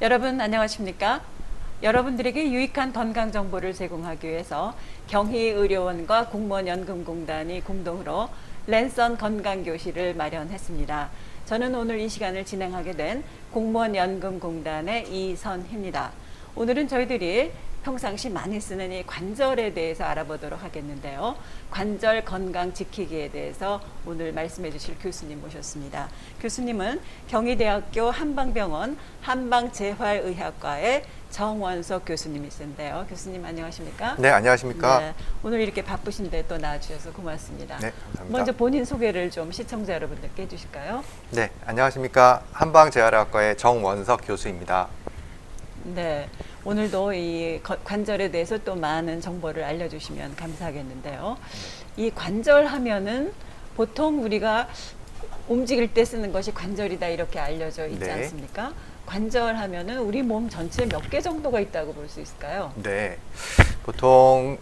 여러분 안녕하십니까? 여러분들에게 유익한 건강 정보를 제공하기 위해서 경희의료원과 공무원연금공단이 공동으로 랜선 건강교실을 마련했습니다. 저는 오늘 이 시간을 진행하게 된 공무원연금공단의 이선희입니다. 오늘은 저희들이 평상시 많이 쓰는 이 관절에 대해서 알아보도록 하겠는데요. 관절 건강 지키기에 대해서 오늘 말씀해 주실 교수님 모셨습니다. 교수님은 경희대학교 한방병원 한방재활의학과의 정원석 교수님이신데요. 교수님 안녕하십니까? 네, 안녕하십니까? 네, 오늘 이렇게 바쁘신데 또 나와주셔서 고맙습니다. 네, 감사합니다. 먼저 본인 소개를 좀 시청자 여러분들께 해주실까요? 네, 안녕하십니까? 한방재활의학과의 정원석 교수입니다. 네, 오늘도 이 관절에 대해서 또 많은 정보를 알려주시면 감사하겠는데요. 이 관절 하면은 보통 우리가 움직일 때 쓰는 것이 관절이다 이렇게 알려져 있지 네. 않습니까? 관절 하면은 우리 몸 전체에 몇 개 정도가 있다고 볼 수 있을까요? 네, 보통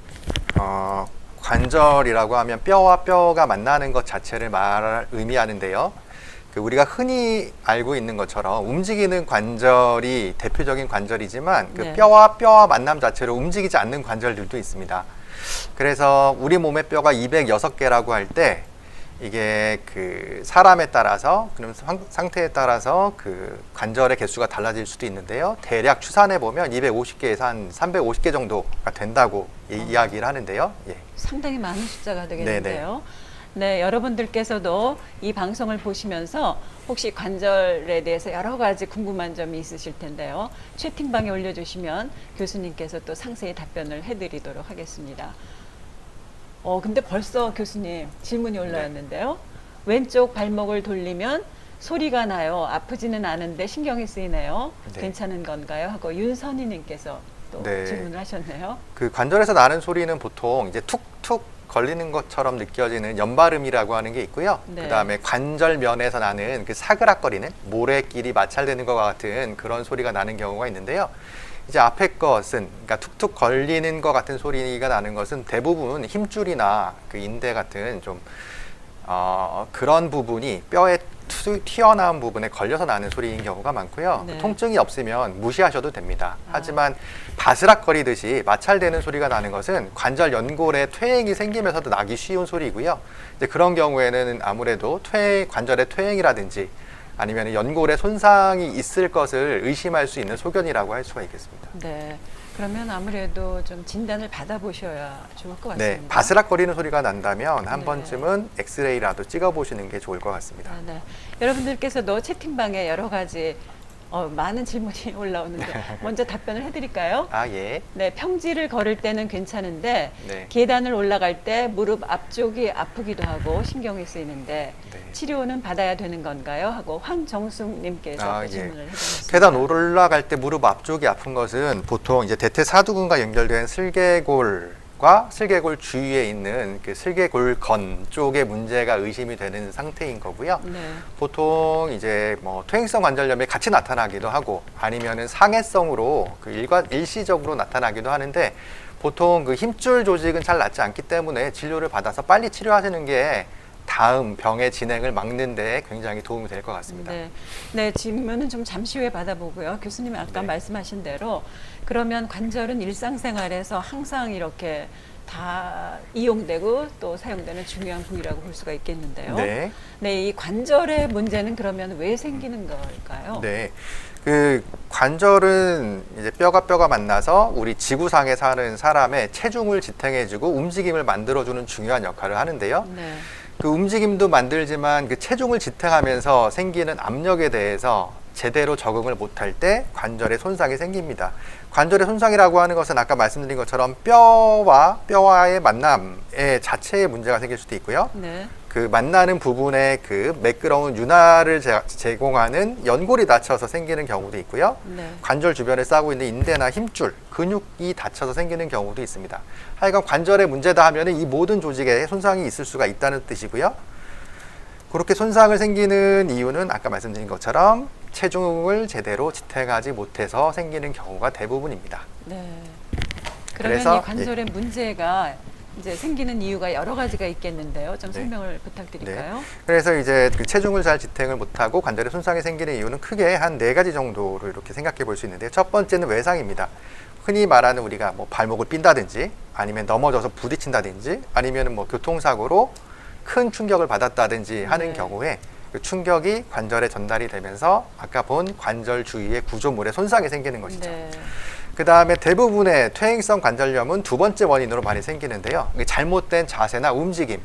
관절이라고 하면 뼈와 뼈가 만나는 것 자체를 의미하는데요. 우리가 흔히 알고 있는 것처럼 움직이는 관절이 대표적인 관절이지만 네. 뼈와 뼈와 만남 자체로 움직이지 않는 관절들도 있습니다. 그래서 우리 몸의 뼈가 206개라고 할 때 이게 사람에 따라서 그럼 상태에 따라서 관절의 개수가 달라질 수도 있는데요. 대략 추산해 보면 250개에서 한 350개 정도가 된다고 이야기를 하는데요. 예. 상당히 많은 숫자가 되겠는데요. 네, 여러분들께서도 이 방송을 보시면서 혹시 관절에 대해서 여러 가지 궁금한 점이 있으실 텐데요. 채팅방에 올려주시면 교수님께서 또 상세히 답변을 해드리도록 하겠습니다. 근데 벌써 교수님 질문이 올라왔는데요. 왼쪽 발목을 돌리면 소리가 나요. 아프지는 않은데 신경이 쓰이네요. 네. 괜찮은 건가요? 하고 윤선희님께서 또 네. 질문을 하셨네요. 관절에서 나는 소리는 보통 이제 툭툭 걸리는 것처럼 느껴지는 연발음이라고 하는 게 있고요. 네. 그다음에 관절면에서 나는 사그락거리는 모래끼리 마찰되는 것과 같은 그런 소리가 나는 경우가 있는데요. 이제 앞에 것은 그러니까 툭툭 걸리는 것 같은 소리가 나는 것은 대부분 힘줄이나 인대 같은 좀 그런 부분이 뼈에 튀어나온 부분에 걸려서 나는 소리인 경우가 많고요. 네. 통증이 없으면 무시하셔도 됩니다. 하지만 바스락거리듯이 마찰되는 소리가 나는 것은 관절 연골에 퇴행이 생기면서도 나기 쉬운 소리고요. 이제 그런 경우에는 아무래도 관절의 퇴행이라든지 아니면 연골에 손상이 있을 것을 의심할 수 있는 소견이라고 할 수가 있겠습니다. 네. 그러면 아무래도 좀 진단을 받아보셔야 좋을 것 같습니다. 네, 바스락거리는 소리가 난다면 한 네. 번쯤은 엑스레이라도 찍어보시는 게 좋을 것 같습니다. 네. 여러분들께서도 채팅방에 여러 가지 많은 질문이 올라오는데 먼저 답변을 해드릴까요? 예. 네, 평지를 걸을 때는 괜찮은데 네. 계단을 올라갈 때 무릎 앞쪽이 아프기도 하고 신경이 쓰이는데 네. 치료는 받아야 되는 건가요? 하고 황정숙님께서 예. 질문을 해주셨습니다. 계단 올라갈 때 무릎 앞쪽이 아픈 것은 보통 이제 대퇴사두근과 연결된 슬개골과 슬개골 주위에 있는 슬개골건 쪽에 문제가 의심이 되는 상태인 거고요. 네. 보통 이제 퇴행성 관절염이 같이 나타나기도 하고 아니면은 상해성으로 일시적으로 나타나기도 하는데 보통 힘줄 조직은 잘 낫지 않기 때문에 진료를 받아서 빨리 치료하시는 게 다음 병의 진행을 막는 데 굉장히 도움이 될 것 같습니다. 네. 네, 질문은 좀 잠시 후에 받아보고요. 교수님이 아까 네. 말씀하신 대로 그러면 관절은 일상생활에서 항상 이렇게 다 이용되고 또 사용되는 중요한 부위라고 볼 수가 있겠는데요. 네. 네, 이 관절의 문제는 그러면 왜 생기는 걸까요? 네. 관절은 이제 뼈가 만나서 우리 지구상에 사는 사람의 체중을 지탱해주고 움직임을 만들어주는 중요한 역할을 하는데요. 네. 움직임도 만들지만 체중을 지탱하면서 생기는 압력에 대해서 제대로 적응을 못할 때 관절에 손상이 생깁니다. 관절의 손상이라고 하는 것은 아까 말씀드린 것처럼 뼈와의 만남의 자체에 문제가 생길 수도 있고요. 네. 만나는 부분에 매끄러운 윤활을 제공하는 연골이 다쳐서 생기는 경우도 있고요. 네. 관절 주변에 싸고 있는 인대나 힘줄, 근육이 다쳐서 생기는 경우도 있습니다. 하여간 관절의 문제다 하면 이 모든 조직에 손상이 있을 수가 있다는 뜻이고요. 그렇게 손상을 생기는 이유는 아까 말씀드린 것처럼 체중을 제대로 지탱하지 못해서 생기는 경우가 대부분입니다. 네. 그러면 그래서, 이 관절의 문제가 이제 생기는 이유가 여러 가지가 있겠는데요. 좀 네. 설명을 부탁드릴까요? 그래서 이제 그 체중을 잘 지탱을 못하고 관절에 손상이 생기는 이유는 크게 한 4가지 정도로 이렇게 생각해 볼 수 있는데요. 첫 번째는 외상입니다. 흔히 말하는 우리가 뭐 발목을 삔다든지 아니면 넘어져서 부딪힌다든지 아니면 뭐 교통사고로 큰 충격을 받았다든지 하는 네. 경우에 그 충격이 관절에 전달이 되면서 아까 본 관절 주위의 구조물에 손상이 생기는 것이죠. 네. 그 다음에 대부분의 퇴행성 관절염은 두 번째 원인으로 많이 생기는데요. 이게 잘못된 자세나 움직임,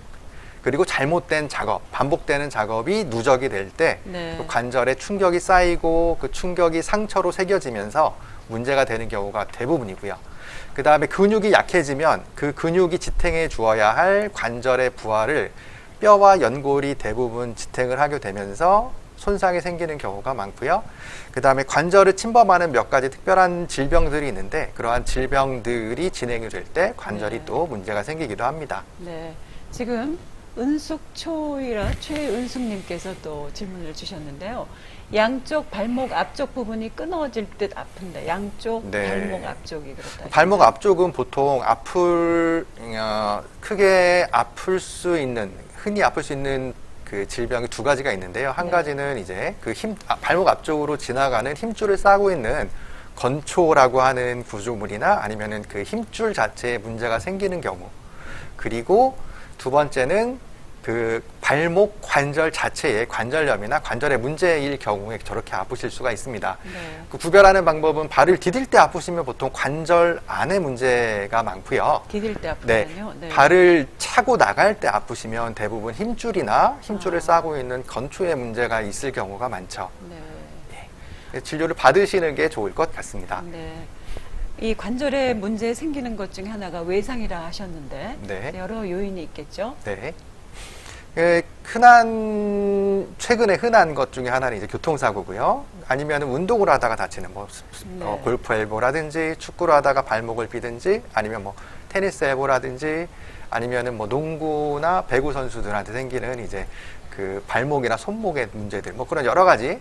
그리고 잘못된 작업, 반복되는 작업이 누적이 될 때 네. 그 관절에 충격이 쌓이고 그 충격이 상처로 새겨지면서 문제가 되는 경우가 대부분이고요. 그 다음에 근육이 약해지면 그 근육이 지탱해 주어야 할 관절의 부하를 뼈와 연골이 대부분 지탱을 하게 되면서 손상이 생기는 경우가 많고요. 그 다음에 관절을 침범하는 몇 가지 특별한 질병들이 있는데 그러한 질병들이 진행이 될 때 관절이 네. 또 문제가 생기기도 합니다. 네. 지금 은숙초이라 최은숙님께서 또 질문을 주셨는데요. 양쪽 발목 앞쪽 부분이 끊어질 듯 아픈데 양쪽 네. 발목 앞쪽이 그렇다. 발목 앞쪽은 보통 크게 아플 수 있는, 흔히 아플 수 있는 그 질병이 두 가지가 있는데요. 한 네. 가지는 이제 그 발목 앞쪽으로 지나가는 힘줄을 싸고 있는 건초라고 하는 구조물이나 아니면은 그 힘줄 자체에 문제가 생기는 경우. 그리고 두 번째는 그 발목 관절 자체에 관절염이나 관절에 문제일 경우에 저렇게 아프실 수가 있습니다. 네. 그 구별하는 방법은 발을 디딜 때 아프시면 보통 관절 안에 문제가 많고요. 디딜 때 네, 아프거든요. 네. 발을 차고 나갈 때 아프시면 대부분 힘줄이나 힘줄을 아. 싸고 있는 건초에 문제가 있을 경우가 많죠. 네. 진료를 받으시는 게 좋을 것 같습니다. 네. 이 관절에 문제 생기는 것 중에 하나가 외상이라 하셨는데 네. 여러 요인이 있겠죠. 네. 최근에 흔한 것 중에 하나는 이제 교통사고고요. 아니면 운동을 하다가 다치는 네. 골프 엘보라든지 축구를 하다가 발목을 삐든지 아니면 뭐 테니스 엘보라든지 아니면은 뭐 농구나 배구 선수들한테 생기는 이제 그 발목이나 손목의 문제들 뭐 그런 여러 가지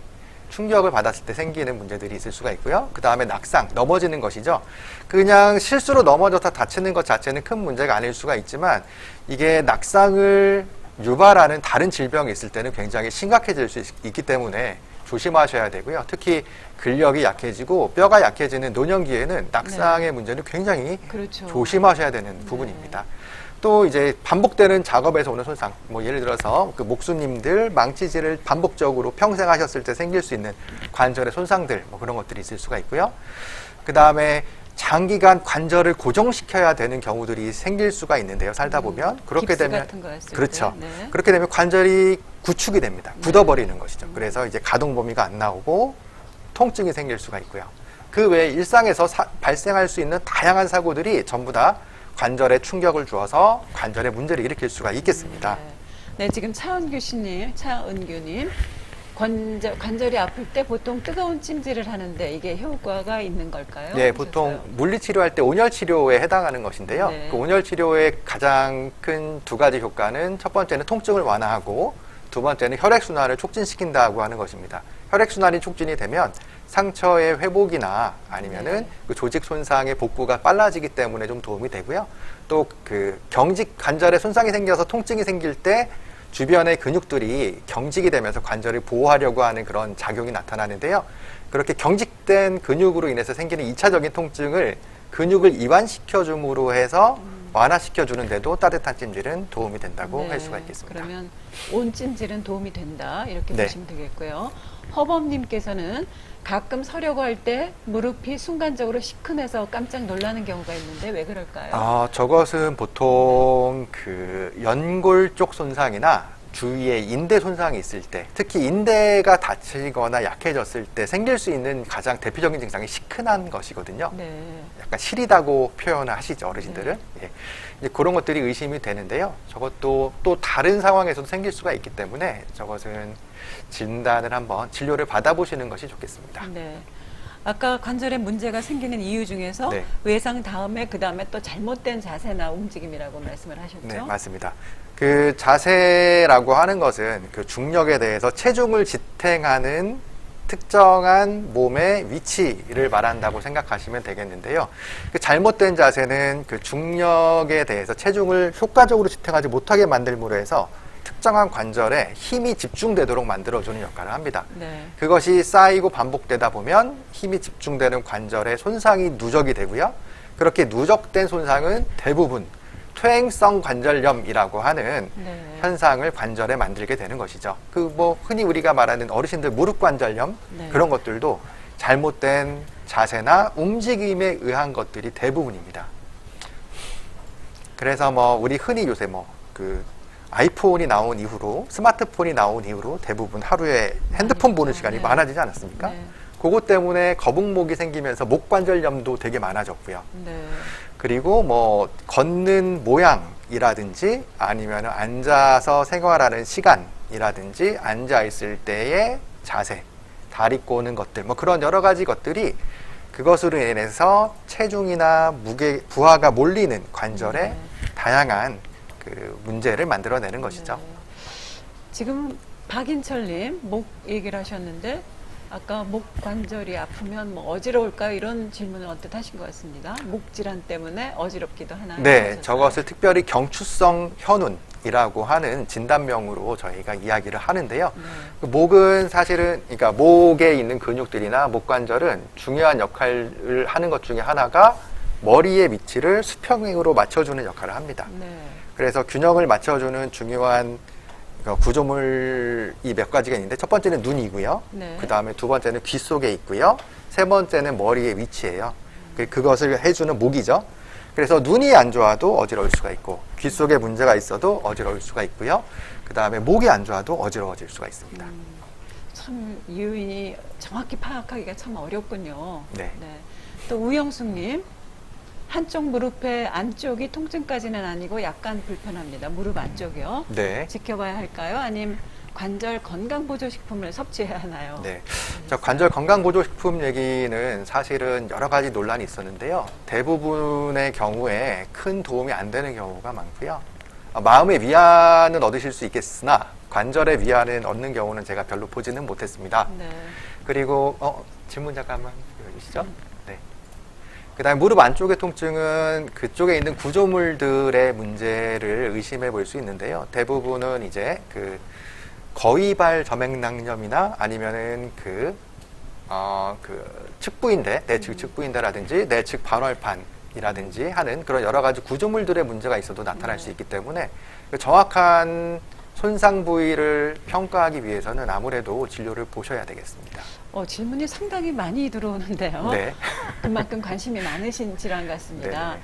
충격을 받았을 때 생기는 문제들이 있을 수가 있고요. 그 다음에 낙상, 넘어지는 것이죠. 그냥 실수로 넘어져서 다치는 것 자체는 큰 문제가 아닐 수가 있지만 이게 낙상을 유발하는 다른 질병이 있을 때는 굉장히 심각해질 수 있기 때문에 조심하셔야 되고요. 특히 근력이 약해지고 뼈가 약해지는 노년기에는 낙상의 문제는 굉장히 그렇죠. 조심하셔야 되는 부분입니다. 또 이제 반복되는 작업에서 오는 손상, 뭐 예를 들어서 그 목수님들 망치질을 반복적으로 평생 하셨을 때 생길 수 있는 관절의 손상들, 뭐 그런 것들이 있을 수가 있고요. 그 다음에 장기간 관절을 고정시켜야 되는 경우들이 생길 수가 있는데요. 살다 보면 그렇게 깁스 되면 같은 거 했을 그렇죠. 때. 네. 그렇게 되면 관절이 구축이 됩니다. 굳어버리는 것이죠. 그래서 이제 가동 범위가 안 나오고 통증이 생길 수가 있고요. 그 외에 일상에서 발생할 수 있는 다양한 사고들이 전부 다 관절에 충격을 주어서 관절에 문제를 일으킬 수가 있겠습니다. 네, 지금 차은규님, 관절이 아플 때 보통 뜨거운 찜질을 하는데 이게 효과가 있는 걸까요? 네, 하셨어요. 보통 물리치료할 때 온열치료에 해당하는 것인데요. 네. 그 온열치료의 가장 큰 두 가지 효과는 첫 번째는 통증을 완화하고 두 번째는 혈액순환을 促진시킨다고 하는 것입니다. 혈액순환이 촉진이 되면 상처의 회복이나 아니면은 네. 그 조직 손상의 복구가 빨라지기 때문에 좀 도움이 되고요. 또 그 관절에 손상이 생겨서 통증이 생길 때 주변의 근육들이 경직이 되면서 관절을 보호하려고 하는 그런 작용이 나타나는데요. 그렇게 경직된 근육으로 인해서 생기는 2차적인 통증을 근육을 이완시켜 줌으로 해서 완화시켜 주는데도 따뜻한 찜질은 도움이 된다고 네, 할 수가 있겠습니다. 그러면 온 찜질은 도움이 된다 이렇게 네. 보시면 되겠고요. 허범님께서는 가끔 서려고 할 때 무릎이 순간적으로 시큰해서 깜짝 놀라는 경우가 있는데 왜 그럴까요? 저것은 보통 그 연골 쪽 손상이나 주위에 인대 손상이 있을 때, 특히 인대가 다치거나 약해졌을 때 생길 수 있는 가장 대표적인 증상이 시큰한 것이거든요. 네. 약간 시리다고 표현을 하시죠, 어르신들은. 예. 이제 그런 것들이 의심이 되는데요. 저것도 또 다른 상황에서도 생길 수가 있기 때문에 저것은 진단을 한번 진료를 받아보시는 것이 좋겠습니다. 네. 아까 관절에 문제가 생기는 이유 중에서 네. 외상 다음에 그 다음에 또 잘못된 자세나 움직임이라고 말씀을 하셨죠? 네, 맞습니다. 그 자세라고 하는 것은 그 중력에 대해서 체중을 지탱하는 특정한 몸의 위치를 말한다고 생각하시면 되겠는데요. 그 잘못된 자세는 그 중력에 대해서 체중을 효과적으로 지탱하지 못하게 만들므로 해서 특정한 관절에 힘이 집중되도록 만들어주는 역할을 합니다. 네. 그것이 쌓이고 반복되다 보면 힘이 집중되는 관절에 손상이 누적이 되고요. 그렇게 누적된 손상은 대부분 퇴행성 관절염이라고 하는 네. 현상을 관절에 만들게 되는 것이죠. 그 뭐 흔히 우리가 말하는 어르신들 무릎 관절염 네. 그런 것들도 잘못된 자세나 움직임에 의한 것들이 대부분입니다. 그래서 뭐 우리 흔히 요새 뭐 그 아이폰이 나온 이후로 스마트폰이 나온 이후로 대부분 하루에 핸드폰 보는 시간이 네. 많아지지 않았습니까? 네. 그것 때문에 거북목이 생기면서 목 관절염도 되게 많아졌고요. 네. 그리고 뭐 걷는 모양이라든지 아니면 앉아서 생활하는 시간이라든지 앉아 있을 때의 자세, 다리 꼬는 것들, 뭐 그런 여러 가지 것들이 그것으로 인해서 체중이나 무게, 부하가 몰리는 관절에 네. 다양한 그 문제를 만들어내는 것이죠. 네. 지금 박인철님 목 얘기를 하셨는데 아까 목 관절이 아프면 뭐 어지러울까 이런 질문을 언뜻 하신 것 같습니다. 목 질환 때문에 어지럽기도 하나요? 네, 하셨어요? 저것을 특별히 경추성 현운이라고 하는 진단명으로 저희가 이야기를 하는데요. 네. 그 목은 사실은, 그러니까 목에 있는 근육들이나 목관절은 중요한 역할을 하는 것 중에 하나가 머리의 위치를 수평으로 맞춰주는 역할을 합니다. 네. 그래서 균형을 맞춰주는 중요한 구조물이 몇 가지가 있는데 첫 번째는 눈이고요. 네. 그 다음에 두 번째는 귀 속에 있고요. 세 번째는 머리의 위치예요. 그것을 해주는 목이죠. 그래서 눈이 안 좋아도 어지러울 수가 있고 귀 속에 문제가 있어도 어지러울 수가 있고요. 그 다음에 목이 안 좋아도 어지러워질 수가 있습니다. 참 요인이 정확히 파악하기가 참 어렵군요. 네. 또 우영숙님 한쪽 무릎의 안쪽이 통증까지는 아니고 약간 불편합니다. 무릎 안쪽이요. 네. 지켜봐야 할까요? 아니면 관절 건강보조식품을 섭취해야 하나요? 네. 저 관절 건강보조식품 얘기는 사실은 여러 가지 논란이 있었는데요. 대부분의 경우에 큰 도움이 안 되는 경우가 많고요. 마음의 위안은 얻으실 수 있겠으나 관절의 위안은 얻는 경우는 제가 별로 보지는 못했습니다. 네. 그리고 질문 잠깐만 보여주시죠. 네. 그다음에 무릎 안쪽의 통증은 그쪽에 있는 구조물들의 문제를 의심해 볼 수 있는데요. 대부분은 이제 그 거위발 점액낭염이나 아니면은 그 측부인대, 내측 측부인대라든지 내측 반월판이라든지 하는 그런 여러 가지 구조물들의 문제가 있어도 나타날 수 있기 때문에 그 정확한 손상 부위를 평가하기 위해서는 아무래도 진료를 보셔야 되겠습니다. 질문이 상당히 많이 들어오는데요. 네. 그만큼 관심이 많으신 질환 같습니다. 네.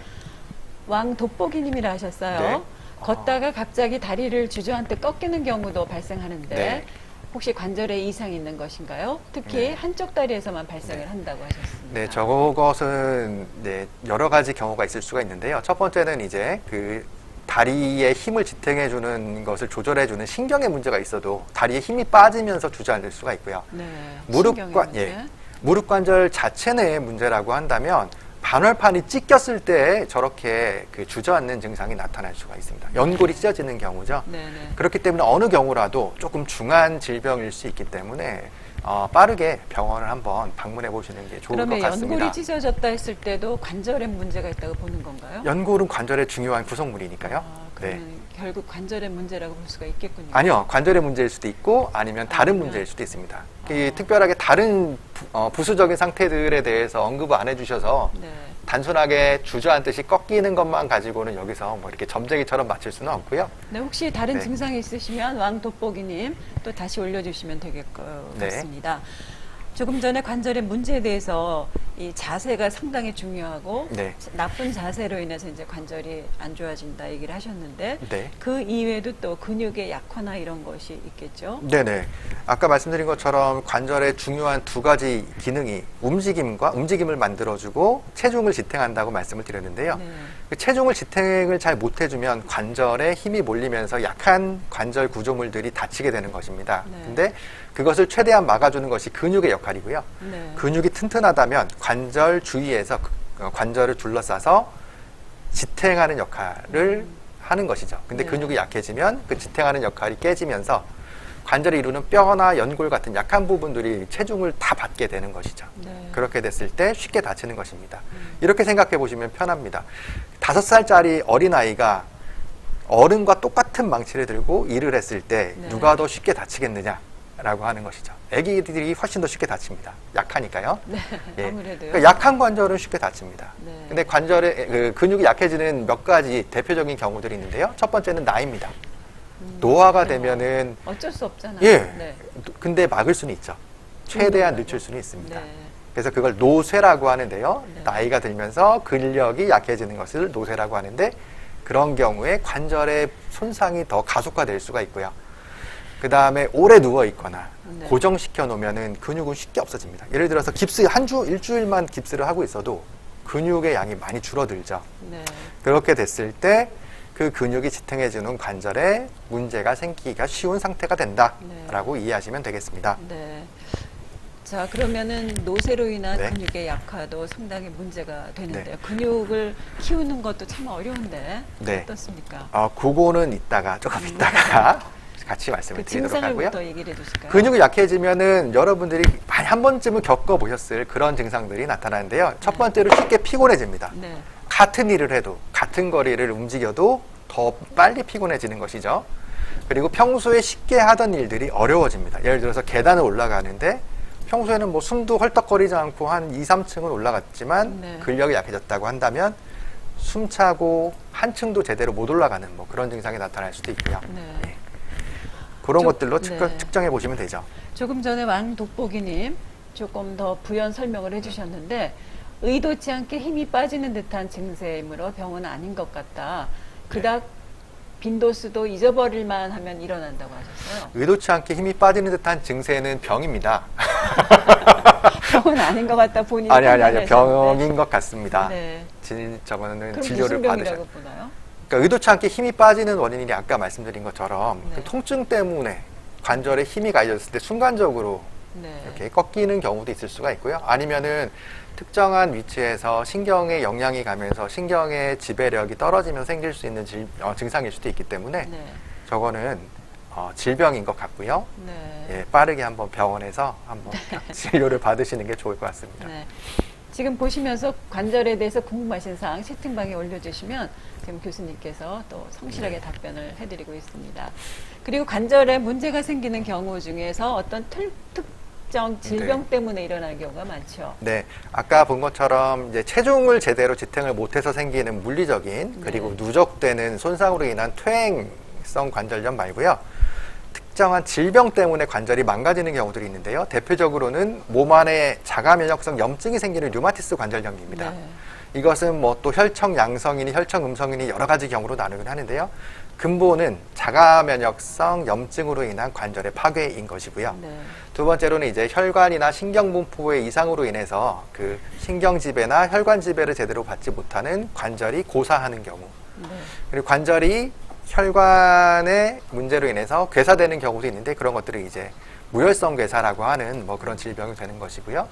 왕 돋보기님이라 하셨어요. 네. 걷다가 갑자기 다리를 주저앉듯 꺾이는 경우도 발생하는데 네. 혹시 관절에 이상이 있는 것인가요? 특히 네. 한쪽 다리에서만 발생을 네. 한다고 하셨습니다. 네, 저것은 여러 가지 경우가 있을 수가 있는데요. 첫 번째는 이제 그 다리에 힘을 지탱해 주는 것을 조절해 주는 신경의 문제가 있어도 다리에 힘이 빠지면서 주저앉을 수가 있고요. 네, 무릎 관절 자체 내의 문제라고 한다면 반월판이 찢겼을 때 저렇게 그 주저앉는 증상이 나타날 수가 있습니다. 연골이 찢어지는 경우죠. 네네. 그렇기 때문에 어느 경우라도 조금 중한 질병일 수 있기 때문에 빠르게 병원을 한번 방문해 보시는 게 좋을 것 그러면 같습니다. 연골이 찢어졌다 했을 때도 관절에 문제가 있다고 보는 건가요? 연골은 관절의 중요한 구성물이니까요. 그러면 결국 관절의 문제라고 볼 수가 있겠군요. 아니요, 관절의 문제일 수도 있고 아니면 다른 문제일 수도 있습니다. 특별하게 다른 부수적인 상태들에 대해서 언급을 안 해주셔서 네. 단순하게 주저앉듯이 꺾이는 것만 가지고는 여기서 뭐 이렇게 점쟁이처럼 맞출 수는 없고요. 네, 혹시 다른 네. 증상이 있으시면 왕 돋보기님 또 다시 올려주시면 될 것 네. 같습니다. 조금 전에 관절의 문제에 대해서 이 자세가 상당히 중요하고 네. 나쁜 자세로 인해서 이제 관절이 안 좋아진다 얘기를 하셨는데 네. 그 이외에도 또 근육의 약화나 이런 것이 있겠죠? 네네. 아까 말씀드린 것처럼 관절의 중요한 두 가지 기능이 움직임을 만들어주고 체중을 지탱한다고 말씀을 드렸는데요. 네. 그 체중을 지탱을 잘 못해주면 관절에 힘이 몰리면서 약한 관절 구조물들이 다치게 되는 것입니다. 네. 근데 그것을 최대한 막아주는 것이 근육의 역할이고요. 네. 근육이 튼튼하다면 관절 주위에서 관절을 둘러싸서 지탱하는 역할을 하는 것이죠. 근데 네. 근육이 약해지면 그 지탱하는 역할이 깨지면서 관절을 이루는 뼈나 연골 같은 약한 부분들이 체중을 다 받게 되는 것이죠. 네. 그렇게 됐을 때 쉽게 다치는 것입니다. 이렇게 생각해 보시면 편합니다. 5살짜리 어린아이가 어른과 똑같은 망치를 들고 일을 했을 때 네. 누가 더 쉽게 다치겠느냐라고 하는 것이죠. 아기들이 훨씬 더 쉽게 다칩니다. 약하니까요. 네. 예. 아무래도요. 그러니까 약한 관절은 쉽게 다칩니다. 네. 근데 관절의 근육이 약해지는 몇 가지 대표적인 경우들이 있는데요. 첫 번째는 나이입니다. 노화가 되면은 어쩔 수 없잖아요. 예. 네. 근데 막을 수는 있죠. 최대한 늦출 수는 있습니다. 네. 그래서 그걸 노쇠라고 하는데요. 네. 나이가 들면서 근력이 약해지는 것을 노쇠라고 하는데 그런 경우에 관절의 손상이 더 가속화될 수가 있고요. 그 다음에 오래 누워 있거나 네. 고정시켜 놓으면은 근육은 쉽게 없어집니다. 예를 들어서 깁스 일주일만 깁스를 하고 있어도 근육의 양이 많이 줄어들죠. 네. 그렇게 됐을 때 그 근육이 지탱해주는 관절에 문제가 생기기가 쉬운 상태가 된다라고 이해하시면 되겠습니다. 네. 자, 그러면은 노쇠로 인한 네. 근육의 약화도 상당히 문제가 되는데요. 네. 근육을 키우는 것도 참 어려운데 네. 어떻습니까? 그거는 조금 있다가 같이 말씀을 그 드리도록 하고요. 증상을부터 얘기를 해주실까요? 근육이 약해지면은 여러분들이 많이 한 번쯤은 겪어보셨을 그런 증상들이 나타나는데요. 첫 번째로 쉽게 피곤해집니다. 네. 같은 일을 해도 같은 거리를 움직여도 더 빨리 피곤해지는 것이죠. 그리고 평소에 쉽게 하던 일들이 어려워집니다. 예를 들어서 계단을 올라가는데 평소에는 뭐 숨도 헐떡거리지 않고 한 2, 3층은 올라갔지만 네. 근력이 약해졌다고 한다면 숨차고 한 층도 제대로 못 올라가는 뭐 그런 증상이 나타날 수도 있고요. 네. 그런 좀- 것들로 네. 측정해 보시면 되죠. 조금 전에 왕돋보기님 조금 더 부연 설명을 해주셨는데 의도치 않게 힘이 빠지는 듯한 증세이므로 병은 아닌 것 같다. 그닥 빈도수도 잊어버릴만 하면 일어난다고 하셨어요. 의도치 않게 힘이 빠지는 듯한 증세는 병입니다. 병은 아닌 것 같다 본인이 아니 판단하셨는데. 병인 것 같습니다. 네. 저거는 그럼 진료를 무슨 받으셔야 병이라고 보나요? 그러니까 의도치 않게 힘이 빠지는 원인이 아까 말씀드린 것처럼 네. 그 통증 때문에 관절에 힘이 가해졌을 때 순간적으로 네. 이렇게 꺾이는 경우도 있을 수가 있고요. 아니면은 특정한 위치에서 신경에 영향이 가면서 신경의 지배력이 떨어지면 생길 수 있는 증상일 수도 있기 때문에 네. 저거는 질병인 것 같고요. 네. 예, 빠르게 한번 병원에서 한번 진료를 받으시는 게 좋을 것 같습니다. 네. 지금 보시면서 관절에 대해서 궁금하신 사항 채팅방에 올려주시면 지금 교수님께서 또 성실하게 네. 답변을 해드리고 있습니다. 그리고 관절에 문제가 생기는 경우 중에서 어떤 특정 질병 때문에 일어나는 경우가 많죠. 네, 아까 본 것처럼 이제 체중을 제대로 지탱을 못해서 생기는 물리적인 그리고 네. 누적되는 손상으로 인한 퇴행성 관절염 말고요. 특정한 질병 때문에 관절이 망가지는 경우들이 있는데요. 대표적으로는 몸 안에 자가 면역성 염증이 생기는 류마티스 관절염입니다. 네. 이것은 뭐 또 혈청 양성이니 혈청 음성이니 여러 가지 경우로 나누긴 하는데요. 근본은 자가 면역성 염증으로 인한 관절의 파괴인 것이고요. 네. 두 번째로는 이제 혈관이나 신경분포의 이상으로 인해서 그 신경 지배나 혈관 지배를 제대로 받지 못하는 관절이 고사하는 경우, 네. 그리고 관절이 혈관의 문제로 인해서 괴사되는 경우도 있는데 그런 것들을 이제 무혈성 괴사라고 하는 뭐 그런 질병이 되는 것이고요.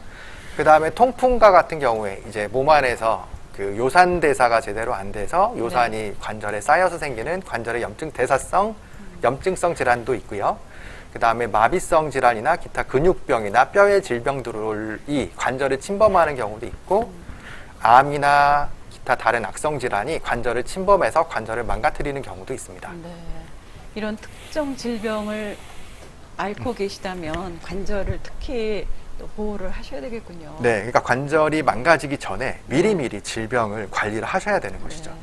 그 다음에 통풍과 같은 경우에 이제 몸 안에서 그 요산 대사가 제대로 안 돼서 요산이 관절에 쌓여서 생기는 관절의 염증성 질환도 있고요. 그 다음에 마비성 질환이나 기타 근육병이나 뼈의 질병들이 관절을 침범하는 경우도 있고, 암이나 기타 다른 악성 질환이 관절을 침범해서 관절을 망가뜨리는 경우도 있습니다. 네. 이런 특정 질병을 앓고 계시다면 관절을 특히 또 보호를 하셔야 되겠군요. 네, 그러니까 관절이 망가지기 전에 미리미리 질병을 관리를 하셔야 되는 것이죠. 네.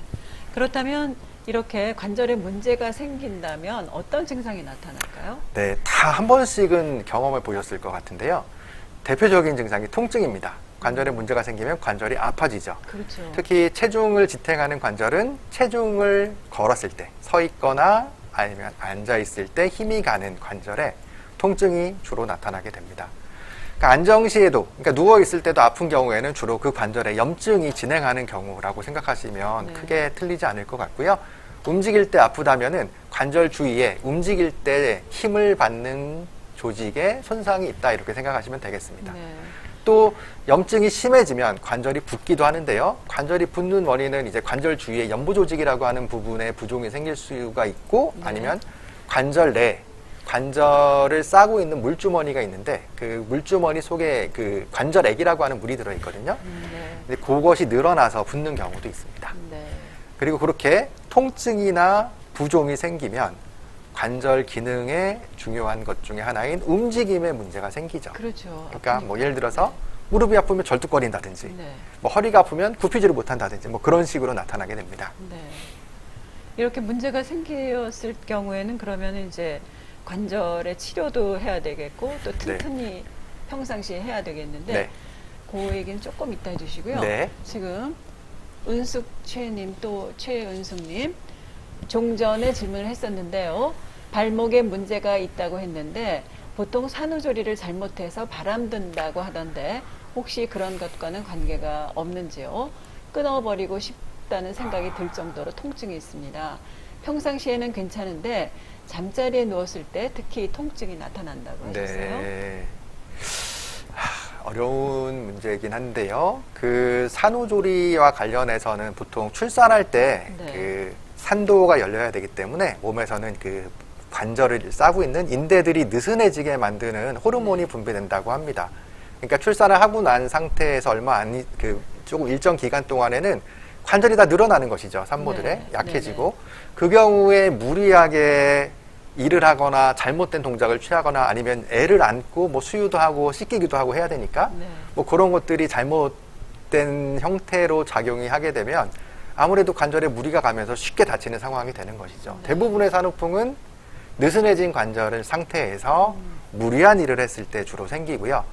그렇다면 이렇게 관절에 문제가 생긴다면 어떤 증상이 나타날까요? 네, 다 한 번씩은 경험을 보셨을 것 같은데요. 대표적인 증상이 통증입니다. 관절에 문제가 생기면 관절이 아파지죠. 그렇죠. 특히 체중을 지탱하는 관절은 체중을 걸었을 때, 서 있거나 아니면 앉아 있을 때 힘이 가는 관절에 통증이 주로 나타나게 됩니다. 그러니까 안정시에도, 그러니까 누워 있을 때도 아픈 경우에는 주로 그 관절에 염증이 진행하는 경우라고 생각하시면 네. 크게 틀리지 않을 것 같고요. 움직일 때 아프다면은 관절 주위에 움직일 때 힘을 받는 조직에 손상이 있다 이렇게 생각하시면 되겠습니다. 네. 또 염증이 심해지면 관절이 붓기도 하는데요. 관절이 붓는 원인은 이제 관절 주위에 연부 조직이라고 하는 부분에 부종이 생길 수가 있고, 네. 아니면 관절 내 관절을 싸고 있는 물주머니가 있는데 그 물주머니 속에 그 관절액이라고 하는 물이 들어있거든요. 네. 근데 그것이 늘어나서 붓는 경우도 있습니다. 네. 그리고 그렇게 통증이나 부종이 생기면 관절 기능에 중요한 것 중에 하나인 움직임에 문제가 생기죠. 그렇죠. 그러니까 뭐 예를 들어서 무릎이 아프면 절뚝거린다든지 네. 뭐 허리가 아프면 굽히지를 못한다든지 뭐 그런 식으로 나타나게 됩니다. 네. 이렇게 문제가 생겼을 경우에는 그러면 이제 관절의 치료도 해야 되겠고 또 튼튼히 평상시에 해야 되겠는데 네. 그 얘기는 조금 이따 해주시고요. 네. 지금 은숙 최님 또 최은숙님 종전에 질문을 했었는데요. 발목에 문제가 있다고 했는데 보통 산후조리를 잘못해서 바람 든다고 하던데 혹시 그런 것과는 관계가 없는지요? 끊어버리고 싶다는 생각이 들 정도로 통증이 있습니다. 평상시에는 괜찮은데 잠자리에 누웠을 때 특히 통증이 나타난다고 하셨어요. 네. 어려운 문제이긴 한데요. 그 산후조리와 관련해서는 보통 출산할 때 네. 그 산도가 열려야 되기 때문에 몸에서는 그 관절을 싸고 있는 인대들이 느슨해지게 만드는 호르몬이 분비된다고 합니다. 그러니까 출산을 하고 난 상태에서 얼마 안, 조금 일정 기간 동안에는 관절이 다 늘어나는 것이죠. 산모들의 네. 약해지고 그 경우에 무리하게 일을 하거나 잘못된 동작을 취하거나 아니면 애를 안고 뭐 수유도 하고 씻기기도 하고 해야 되니까 네. 뭐 그런 것들이 잘못된 형태로 작용이 하게 되면 아무래도 관절에 무리가 가면서 쉽게 다치는 상황이 되는 것이죠. 네. 대부분의 산후풍은 느슨해진 관절 상태에서 무리한 일을 했을 때 주로 생기고요.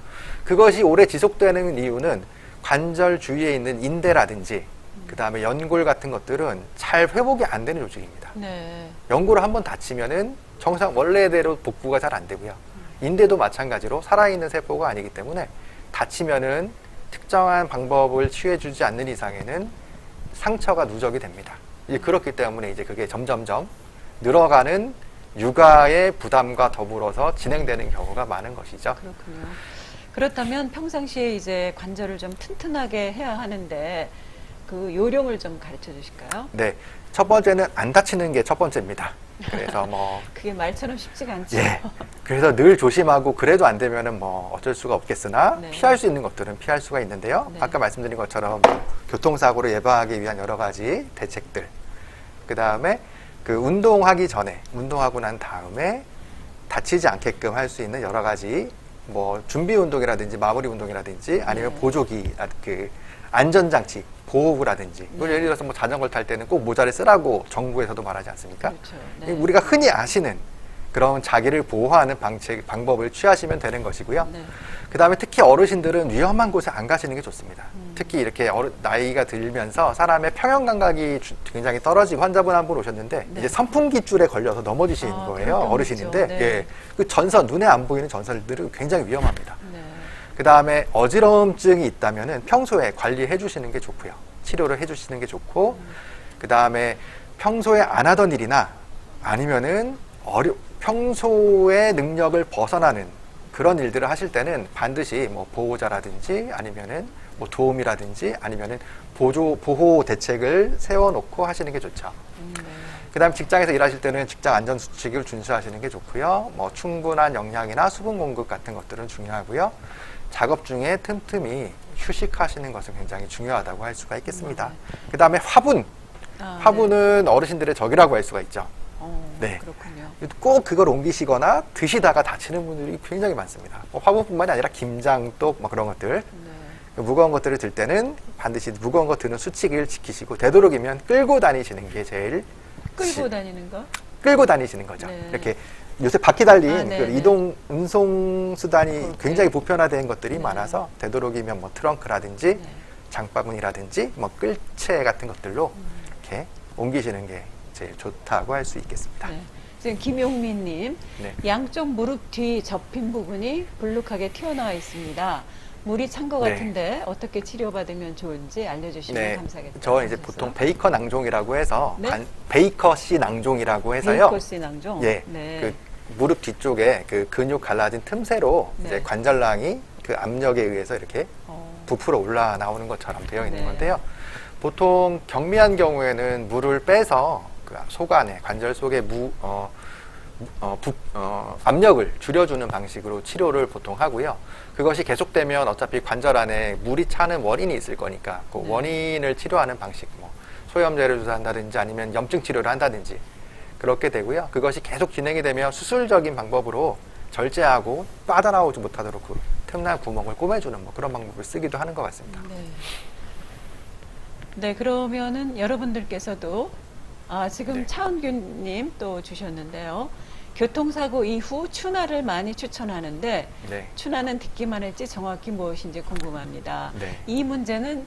그것이 오래 지속되는 이유는 관절 주위에 있는 인대라든지 그 다음에 연골 같은 것들은 잘 회복이 안 되는 조직입니다. 네. 연골을 한번 다치면은 정상 원래대로 복구가 잘 안 되고요. 인대도 마찬가지로 살아있는 세포가 아니기 때문에 다치면은 특정한 방법을 취해주지 않는 이상에는 상처가 누적이 됩니다. 이제 그렇기 때문에 이제 그게 점점점 늘어가는 육아의 부담과 더불어서 진행되는 경우가 많은 것이죠. 그렇군요. 그렇다면 평상시에 이제 관절을 좀 튼튼하게 해야 하는데 그 요령을 좀 가르쳐 주실까요? 네. 첫 번째는 안 다치는 게 첫 번째입니다. 그래서 뭐 그게 말처럼 쉽지가 않죠. 예. 그래서 늘 조심하고 그래도 안 되면은 뭐 어쩔 수가 없겠으나 네. 피할 수 있는 것들은 피할 수가 있는데요. 네. 아까 말씀드린 것처럼 교통사고를 예방하기 위한 여러 가지 대책들. 그 다음에 그 운동하기 전에, 운동하고 난 다음에 다치지 않게끔 할 수 있는 여러 가지 뭐 준비 운동이라든지 마무리 운동이라든지 아니면 네. 보조기, 그 안전장치, 보호구라든지 네. 예를 들어서 뭐 자전거를 탈 때는 꼭 모자를 쓰라고 정부에서도 말하지 않습니까? 그렇죠. 네. 우리가 흔히 아시는 그런 자기를 보호하는 방법을 취하시면 되는 것이고요. 네. 그 다음에 특히 어르신들은 위험한 곳에 안 가시는 게 좋습니다. 특히 이렇게 나이가 들면서 사람의 평형 감각이 굉장히 떨어지고 환자분 한 분 오셨는데 네. 이제 선풍기 줄에 걸려서 넘어지신 아, 거예요. 그럴 경우 어르신인데 있죠. 네. 예, 그 전선, 눈에 안 보이는 전선들은 굉장히 위험합니다. 네. 그 다음에 어지러움증이 있다면은 평소에 관리해 주시는 게 좋고요. 치료를 해 주시는 게 좋고, 그 다음에 평소에 안 하던 일이나 아니면은 평소의 능력을 벗어나는 그런 일들을 하실 때는 반드시 뭐 보호자라든지 아니면은 뭐 도움이라든지 아니면은 보호 대책을 세워놓고 하시는 게 좋죠. 네. 그 다음에 직장에서 일하실 때는 직장 안전수칙을 준수하시는 게 좋고요. 뭐 충분한 영양이나 수분 공급 같은 것들은 중요하고요. 작업 중에 틈틈이 휴식하시는 것은 굉장히 중요하다고 할 수가 있겠습니다. 그 다음에 화분. 화분은 어르신들의 적이라고 할 수가 있죠. 네. 그렇군요. 꼭 그걸 옮기시거나 드시다가 다치는 분들이 굉장히 많습니다. 화분뿐만이 아니라 김장독 뭐 그런 것들. 네. 무거운 것들을 들 때는 반드시 무거운 거 드는 수칙을 지키시고 되도록이면 끌고 다니시는 게 제일 끌고 다니는 거? 끌고 다니시는 거죠. 네. 이렇게 요새 바퀴 달린 아, 네, 그 네. 이동 운송 수단이 그렇게. 굉장히 보편화된 것들이 네. 많아서 되도록이면 뭐 트렁크라든지 네. 장바구니라든지 뭐 끌채 같은 것들로 이렇게 옮기시는 게 제일 좋다고 할 수 있겠습니다. 네. 지금 김용민님, 네. 양쪽 무릎 뒤 접힌 부분이 불룩하게 튀어나와 있습니다. 물이 찬 것 네. 같은데 어떻게 치료받으면 좋은지 알려주시면 감사하겠습니다. 저 이제 보통 베이커 낭종이라고 해서 네? 베이커씨 낭종이라고 해서요. 베이커스 낭종. 예, 네. 그 무릎 뒤쪽에 그 근육 갈라진 틈새로 네. 이제 관절낭이 그 압력에 의해서 이렇게 부풀어 올라 나오는 것처럼 되어 있는 네. 건데요. 보통 경미한 경우에는 물을 빼서 그 속 안에 관절 속에 압력을 줄여주는 방식으로 치료를 보통 하고요. 그것이 계속되면 어차피 관절 안에 물이 차는 원인이 있을 거니까 그 네. 원인을 치료하는 방식, 뭐 소염제를 주사한다든지 아니면 염증 치료를 한다든지 그렇게 되고요. 그것이 계속 진행이 되면 수술적인 방법으로 절제하고 빠져나오지 못하도록 그 틈난 구멍을 꼬매주는 뭐 그런 방법을 쓰기도 하는 것 같습니다. 네. 네, 그러면은 여러분들께서도 지금 네. 차은규님 또 주셨는데요. 교통사고 이후 추나를 많이 추천하는데 네. 추나는 듣기만 했지 정확히 무엇인지 궁금합니다. 네. 이 문제는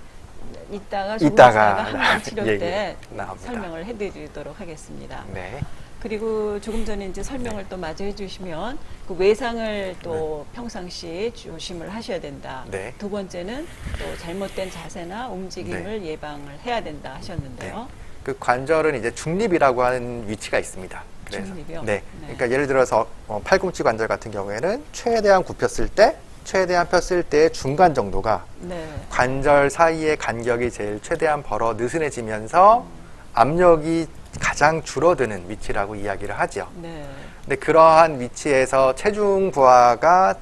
이따가 이따가 한번 치료 예, 때 나옵니다. 설명을 해드리도록 하겠습니다. 네. 그리고 조금 전에 이제 설명을 네. 또 마저 해주시면 그 외상을 또 평상시 조심을 하셔야 된다. 네. 두 번째는 또 잘못된 자세나 움직임을 예방을 해야 된다 하셨는데요. 그 관절은 이제 중립이라고 하는 위치가 있습니다. 중립이요? 네. 네. 그러니까 예를 들어서 팔꿈치 관절 같은 경우에는 최대한 굽혔을 때, 최대한 폈을 때의 중간 정도가 네. 관절 사이의 간격이 제일 최대한 벌어 느슨해지면서 압력이 가장 줄어드는 위치라고 이야기를 하죠. 네. 근데 그러한 위치에서 체중 부하가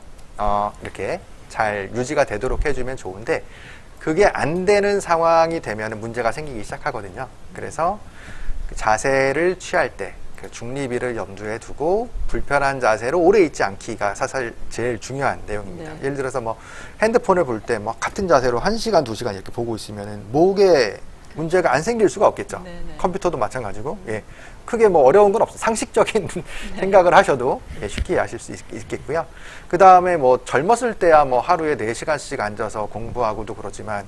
이렇게 잘 유지가 되도록 해주면 좋은데 그게 안 되는 상황이 되면 문제가 생기기 시작하거든요. 그래서 그 자세를 취할 때 그 중립이를 염두에 두고 불편한 자세로 오래 있지 않기가 사실 제일 중요한 내용입니다. 네. 예를 들어서 뭐 핸드폰을 볼 때 뭐 같은 자세로 1시간, 2시간 이렇게 보고 있으면 목에 문제가 안 생길 수가 없겠죠. 네네. 컴퓨터도 마찬가지고. 예. 크게 뭐 어려운 건 없어요. 상식적인 생각을 하셔도 쉽게 하실 수 있겠고요. 그 다음에 뭐 젊었을 때야 뭐 하루에 4시간씩 앉아서 공부하고도 그렇지만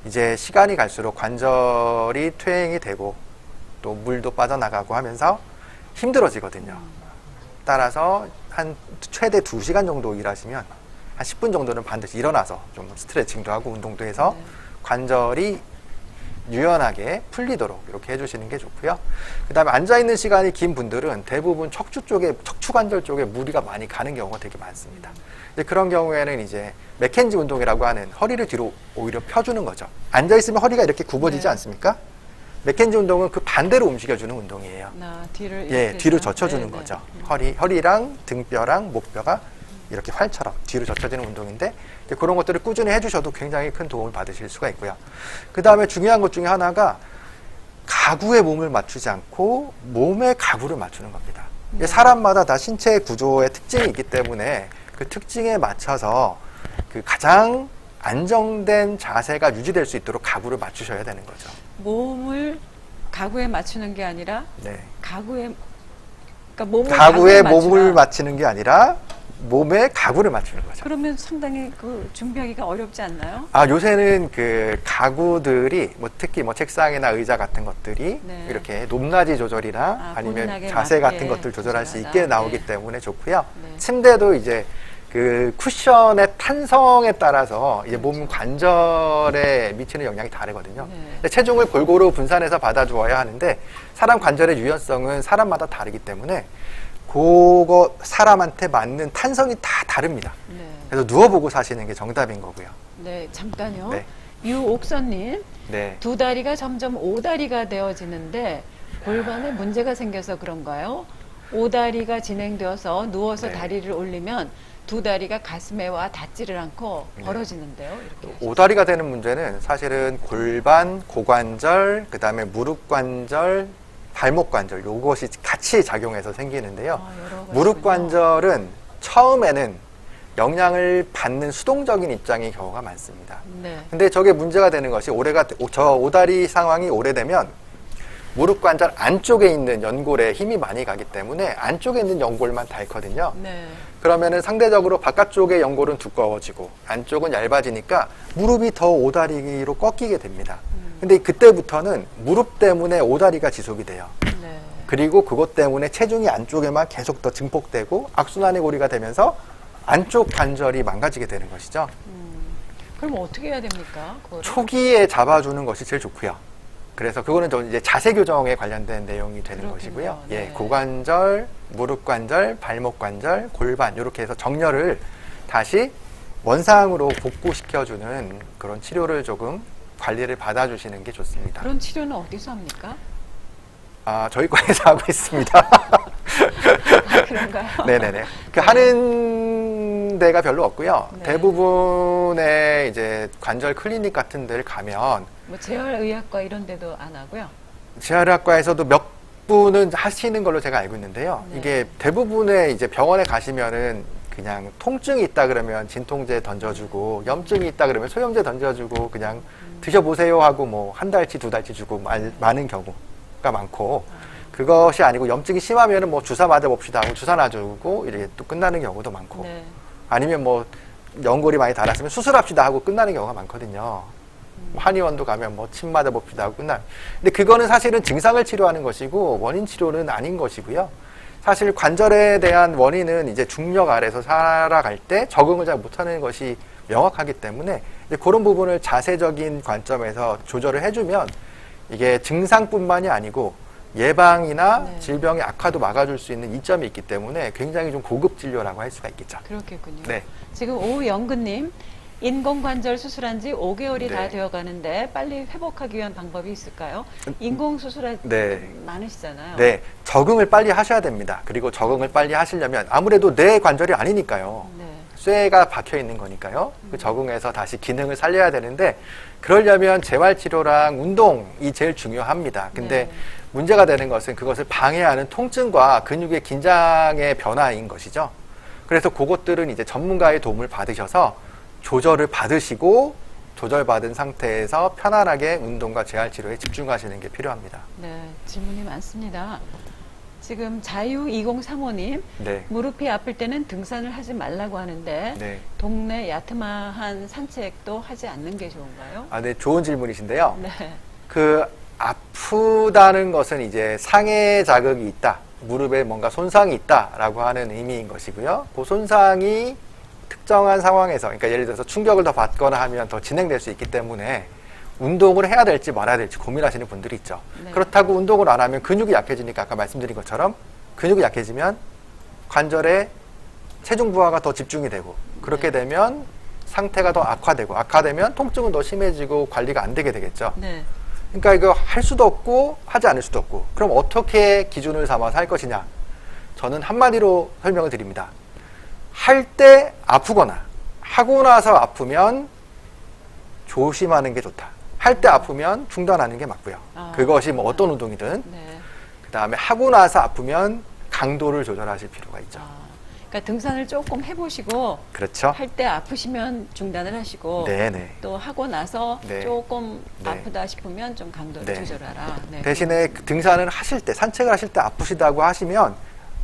이제 시간이 갈수록 관절이 퇴행이 되고 또 물도 빠져나가고 하면서 힘들어지거든요. 따라서 한 최대 2시간 정도 일하시면 한 10분 정도는 반드시 일어나서 좀 스트레칭도 하고 운동도 해서 네. 관절이 유연하게 풀리도록 이렇게 해주시는 게 좋고요. 그 다음에 앉아있는 시간이 긴 분들은 대부분 척추 관절 쪽에 무리가 많이 가는 경우가 되게 많습니다. 이제 그런 경우에는 이제 맥켄지 운동이라고 하는 허리를 뒤로 오히려 펴주는 거죠. 앉아있으면 허리가 이렇게 굽어지지 네. 않습니까? 맥켄지 운동은 그 반대로 움직여주는 운동이에요. 뒤를 예, 이렇게 뒤로 해서. 젖혀주는 네, 네. 거죠. 허리랑 등뼈랑 목뼈가 이렇게 활처럼 뒤로 젖혀지는 운동인데 이제 그런 것들을 꾸준히 해주셔도 굉장히 큰 도움을 받으실 수가 있고요. 그 다음에 중요한 것 중에 하나가 가구에 몸을 맞추지 않고 몸에 가구를 맞추는 겁니다. 네. 사람마다 다 신체 구조의 특징이 있기 때문에 그 특징에 맞춰서 그 가장 안정된 자세가 유지될 수 있도록 가구를 맞추셔야 되는 거죠. 몸을 가구에 맞추는 게 아니라 네. 가구에 그러니까 몸을 가구에 가구에 몸을 맞추라. 맞추는 게 아니라 몸에 가구를 맞추는 거죠. 그러면 상당히 그 준비하기가 어렵지 않나요? 요새는 그 가구들이 뭐 특히 뭐 책상이나 의자 같은 것들이 네. 이렇게 높낮이 조절이나 아니면 고민하게 자세 맞게 같은 것들 조절할 수 조절하다. 있게 나오기 네. 때문에 좋고요. 네. 침대도 이제 그 쿠션의 탄성에 따라서 이제 몸 그렇죠. 관절에 미치는 영향이 다르거든요. 네. 근데 체중을 골고루 분산해서 받아주어야 하는데 사람 관절의 유연성은 사람마다 다르기 때문에 그거 사람한테 맞는 탄성이 다 다릅니다. 네. 그래서 누워보고 사시는 게 정답인 거고요. 네, 잠깐요. 네. 유옥선님, 네. 두 다리가 점점 오다리가 되어지는데 골반에 문제가 생겨서 그런가요? 오다리가 진행되어서 누워서 네. 다리를 올리면 두 다리가 가슴에 와 닿지를 않고 네. 벌어지는데요. 이렇게. 오다리가 되는 문제는 사실은 골반, 고관절, 그 다음에 무릎 관절, 발목 관절 요것이 같이 작용해서 생기는데요. 여러 가지군요. 무릎 관절은 처음에는 영향을 받는 수동적인 입장의 경우가 많습니다. 네. 근데 저게 문제가 되는 것이 저 오다리 상황이 오래되면 무릎 관절 안쪽에 있는 연골에 힘이 많이 가기 때문에 안쪽에 있는 연골만 닳거든요. 네. 그러면은 상대적으로 바깥쪽의 연골은 두꺼워지고 안쪽은 얇아지니까 무릎이 더 오다리로 꺾이게 됩니다. 근데 그때부터는 무릎 때문에 오다리가 지속이 돼요. 네. 그리고 그것 때문에 체중이 안쪽에만 계속 더 증폭되고 악순환의 고리가 되면서 안쪽 관절이 망가지게 되는 것이죠. 그럼 어떻게 해야 됩니까? 그거를? 초기에 잡아주는 것이 제일 좋고요. 그래서 그거는 좀 이제 자세 교정에 관련된 내용이 되는 그렇군요. 것이고요. 네. 예, 고관절, 무릎 관절, 발목 관절, 골반 이렇게 해서 정렬을 다시 원상으로 복구시켜주는 그런 치료를 조금 관리를 받아주시는 게 좋습니다. 그런 치료는 어디서 합니까? 저희 과에서 하고 있습니다. 아, 그런가요? 네네네. 그 하는 데가 별로 없고요. 네. 대부분의 이제 관절 클리닉 같은 데를 가면 뭐 재활의학과 이런 데도 안 하고요. 재활의학과에서도 몇 분은 하시는 걸로 제가 알고 있는데요. 네. 이게 대부분의 이제 병원에 가시면은 그냥 통증이 있다 그러면 진통제 던져주고, 염증이 있다 그러면 소염제 던져주고, 그냥 드셔보세요 하고 뭐 한 달치, 두 달치 주고 많은 경우가 많고, 그것이 아니고 염증이 심하면은 뭐 주사 맞아봅시다 하고 주사 놔주고 이렇게 또 끝나는 경우도 많고, 네. 아니면 뭐 연골이 많이 닳았으면 수술합시다 하고 끝나는 경우가 많거든요. 한의원도 가면 뭐 침 맞아봅시다 하고 끝나. 근데 그거는 사실은 증상을 치료하는 것이고 원인 치료는 아닌 것이고요. 사실 관절에 대한 원인은 이제 중력 아래서 살아갈 때 적응을 잘 못하는 것이 명확하기 때문에 이제 그런 부분을 자세적인 관점에서 조절을 해주면 이게 증상뿐만이 아니고 예방이나 네. 질병의 악화도 막아줄 수 있는 이점이 있기 때문에 굉장히 좀 고급 진료라고 할 수가 있겠죠. 그렇겠군요. 네. 지금 오영근님, 인공관절 수술한 지 5개월이 다 네. 되어 가는데 빨리 회복하기 위한 방법이 있을까요? 인공수술할 네. 많으시잖아요. 네, 적응을 빨리 하셔야 됩니다. 그리고 적응을 빨리 하시려면 아무래도 내 관절이 아니니까요. 네. 쇠가 박혀 있는 거니까요. 그 적응해서 다시 기능을 살려야 되는데 그러려면 재활치료랑 운동이 제일 중요합니다. 근데 네. 문제가 되는 것은 그것을 방해하는 통증과 근육의 긴장의 변화인 것이죠. 그래서 그것들은 이제 전문가의 도움을 받으셔서 조절을 받으시고 조절받은 상태에서 편안하게 운동과 재활치료에 집중하시는 게 필요합니다. 네, 질문이 많습니다. 지금 자유2035님, 네. 무릎이 아플 때는 등산을 하지 말라고 하는데 네. 동네 야트막한 산책도 하지 않는 게 좋은가요? 아, 네, 좋은 질문이신데요. 네. 그 아프다는 것은 이제 상해 자극이 있다, 무릎에 뭔가 손상이 있다라고 하는 의미인 것이고요. 그 손상이 특정한 상황에서, 그러니까 예를 들어서 충격을 더 받거나 하면 더 진행될 수 있기 때문에 운동을 해야 될지 말아야 될지 고민하시는 분들이 있죠. 네. 그렇다고 운동을 안 하면 근육이 약해지니까 아까 말씀드린 것처럼 근육이 약해지면 관절에 체중 부하가 더 집중이 되고 그렇게 네. 되면 상태가 더 악화되면 통증은 더 심해지고 관리가 안 되게 되겠죠. 네. 그러니까 이거 할 수도 없고 하지 않을 수도 없고 그럼 어떻게 기준을 삼아서 할 것이냐. 저는 한마디로 설명을 드립니다. 할 때 아프거나 하고 나서 아프면 조심하는 게 좋다. 할 때 아프면 중단하는 게 맞고요. 아, 그것이 뭐 어떤 운동이든. 네. 그 다음에 하고 나서 아프면 강도를 조절하실 필요가 있죠. 아, 그러니까 등산을 조금 해보시고 그렇죠. 할 때 아프시면 중단을 하시고 네네. 또 하고 나서 네. 조금 네. 아프다 싶으면 좀 강도를 네. 조절하라. 네. 대신에 그 등산을 하실 때, 산책을 하실 때 아프시다고 하시면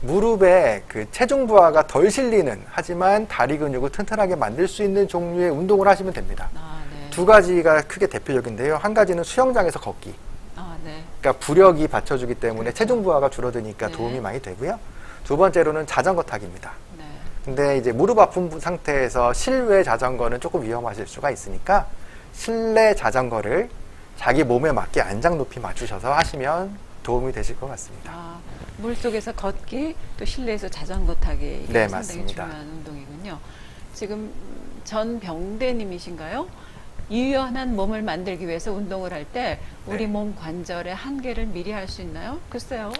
무릎에 그 체중 부하가 덜 실리는 하지만 다리 근육을 튼튼하게 만들 수 있는 종류의 운동을 하시면 됩니다. 아, 네. 두 가지가 크게 대표적인데요. 한 가지는 수영장에서 걷기. 아, 네. 그러니까 부력이 받쳐주기 때문에 그렇죠. 체중 부하가 줄어드니까 네. 도움이 많이 되고요. 두 번째로는 자전거 타기입니다. 네. 근데 이제 무릎 아픈 상태에서 실외 자전거는 조금 위험하실 수가 있으니까 실내 자전거를 자기 몸에 맞게 안장 높이 맞추셔서 하시면 도움이 되실 것 같습니다. 아, 물 속에서 걷기, 또 실내에서 자전거 타기 이게 네, 상당히 맞습니다. 중요한 운동이군요. 지금 전 병대님이신가요? 유연한 몸을 만들기 위해서 운동을 할 때 우리 네. 몸 관절의 한계를 미리 알 수 있나요? 글쎄요,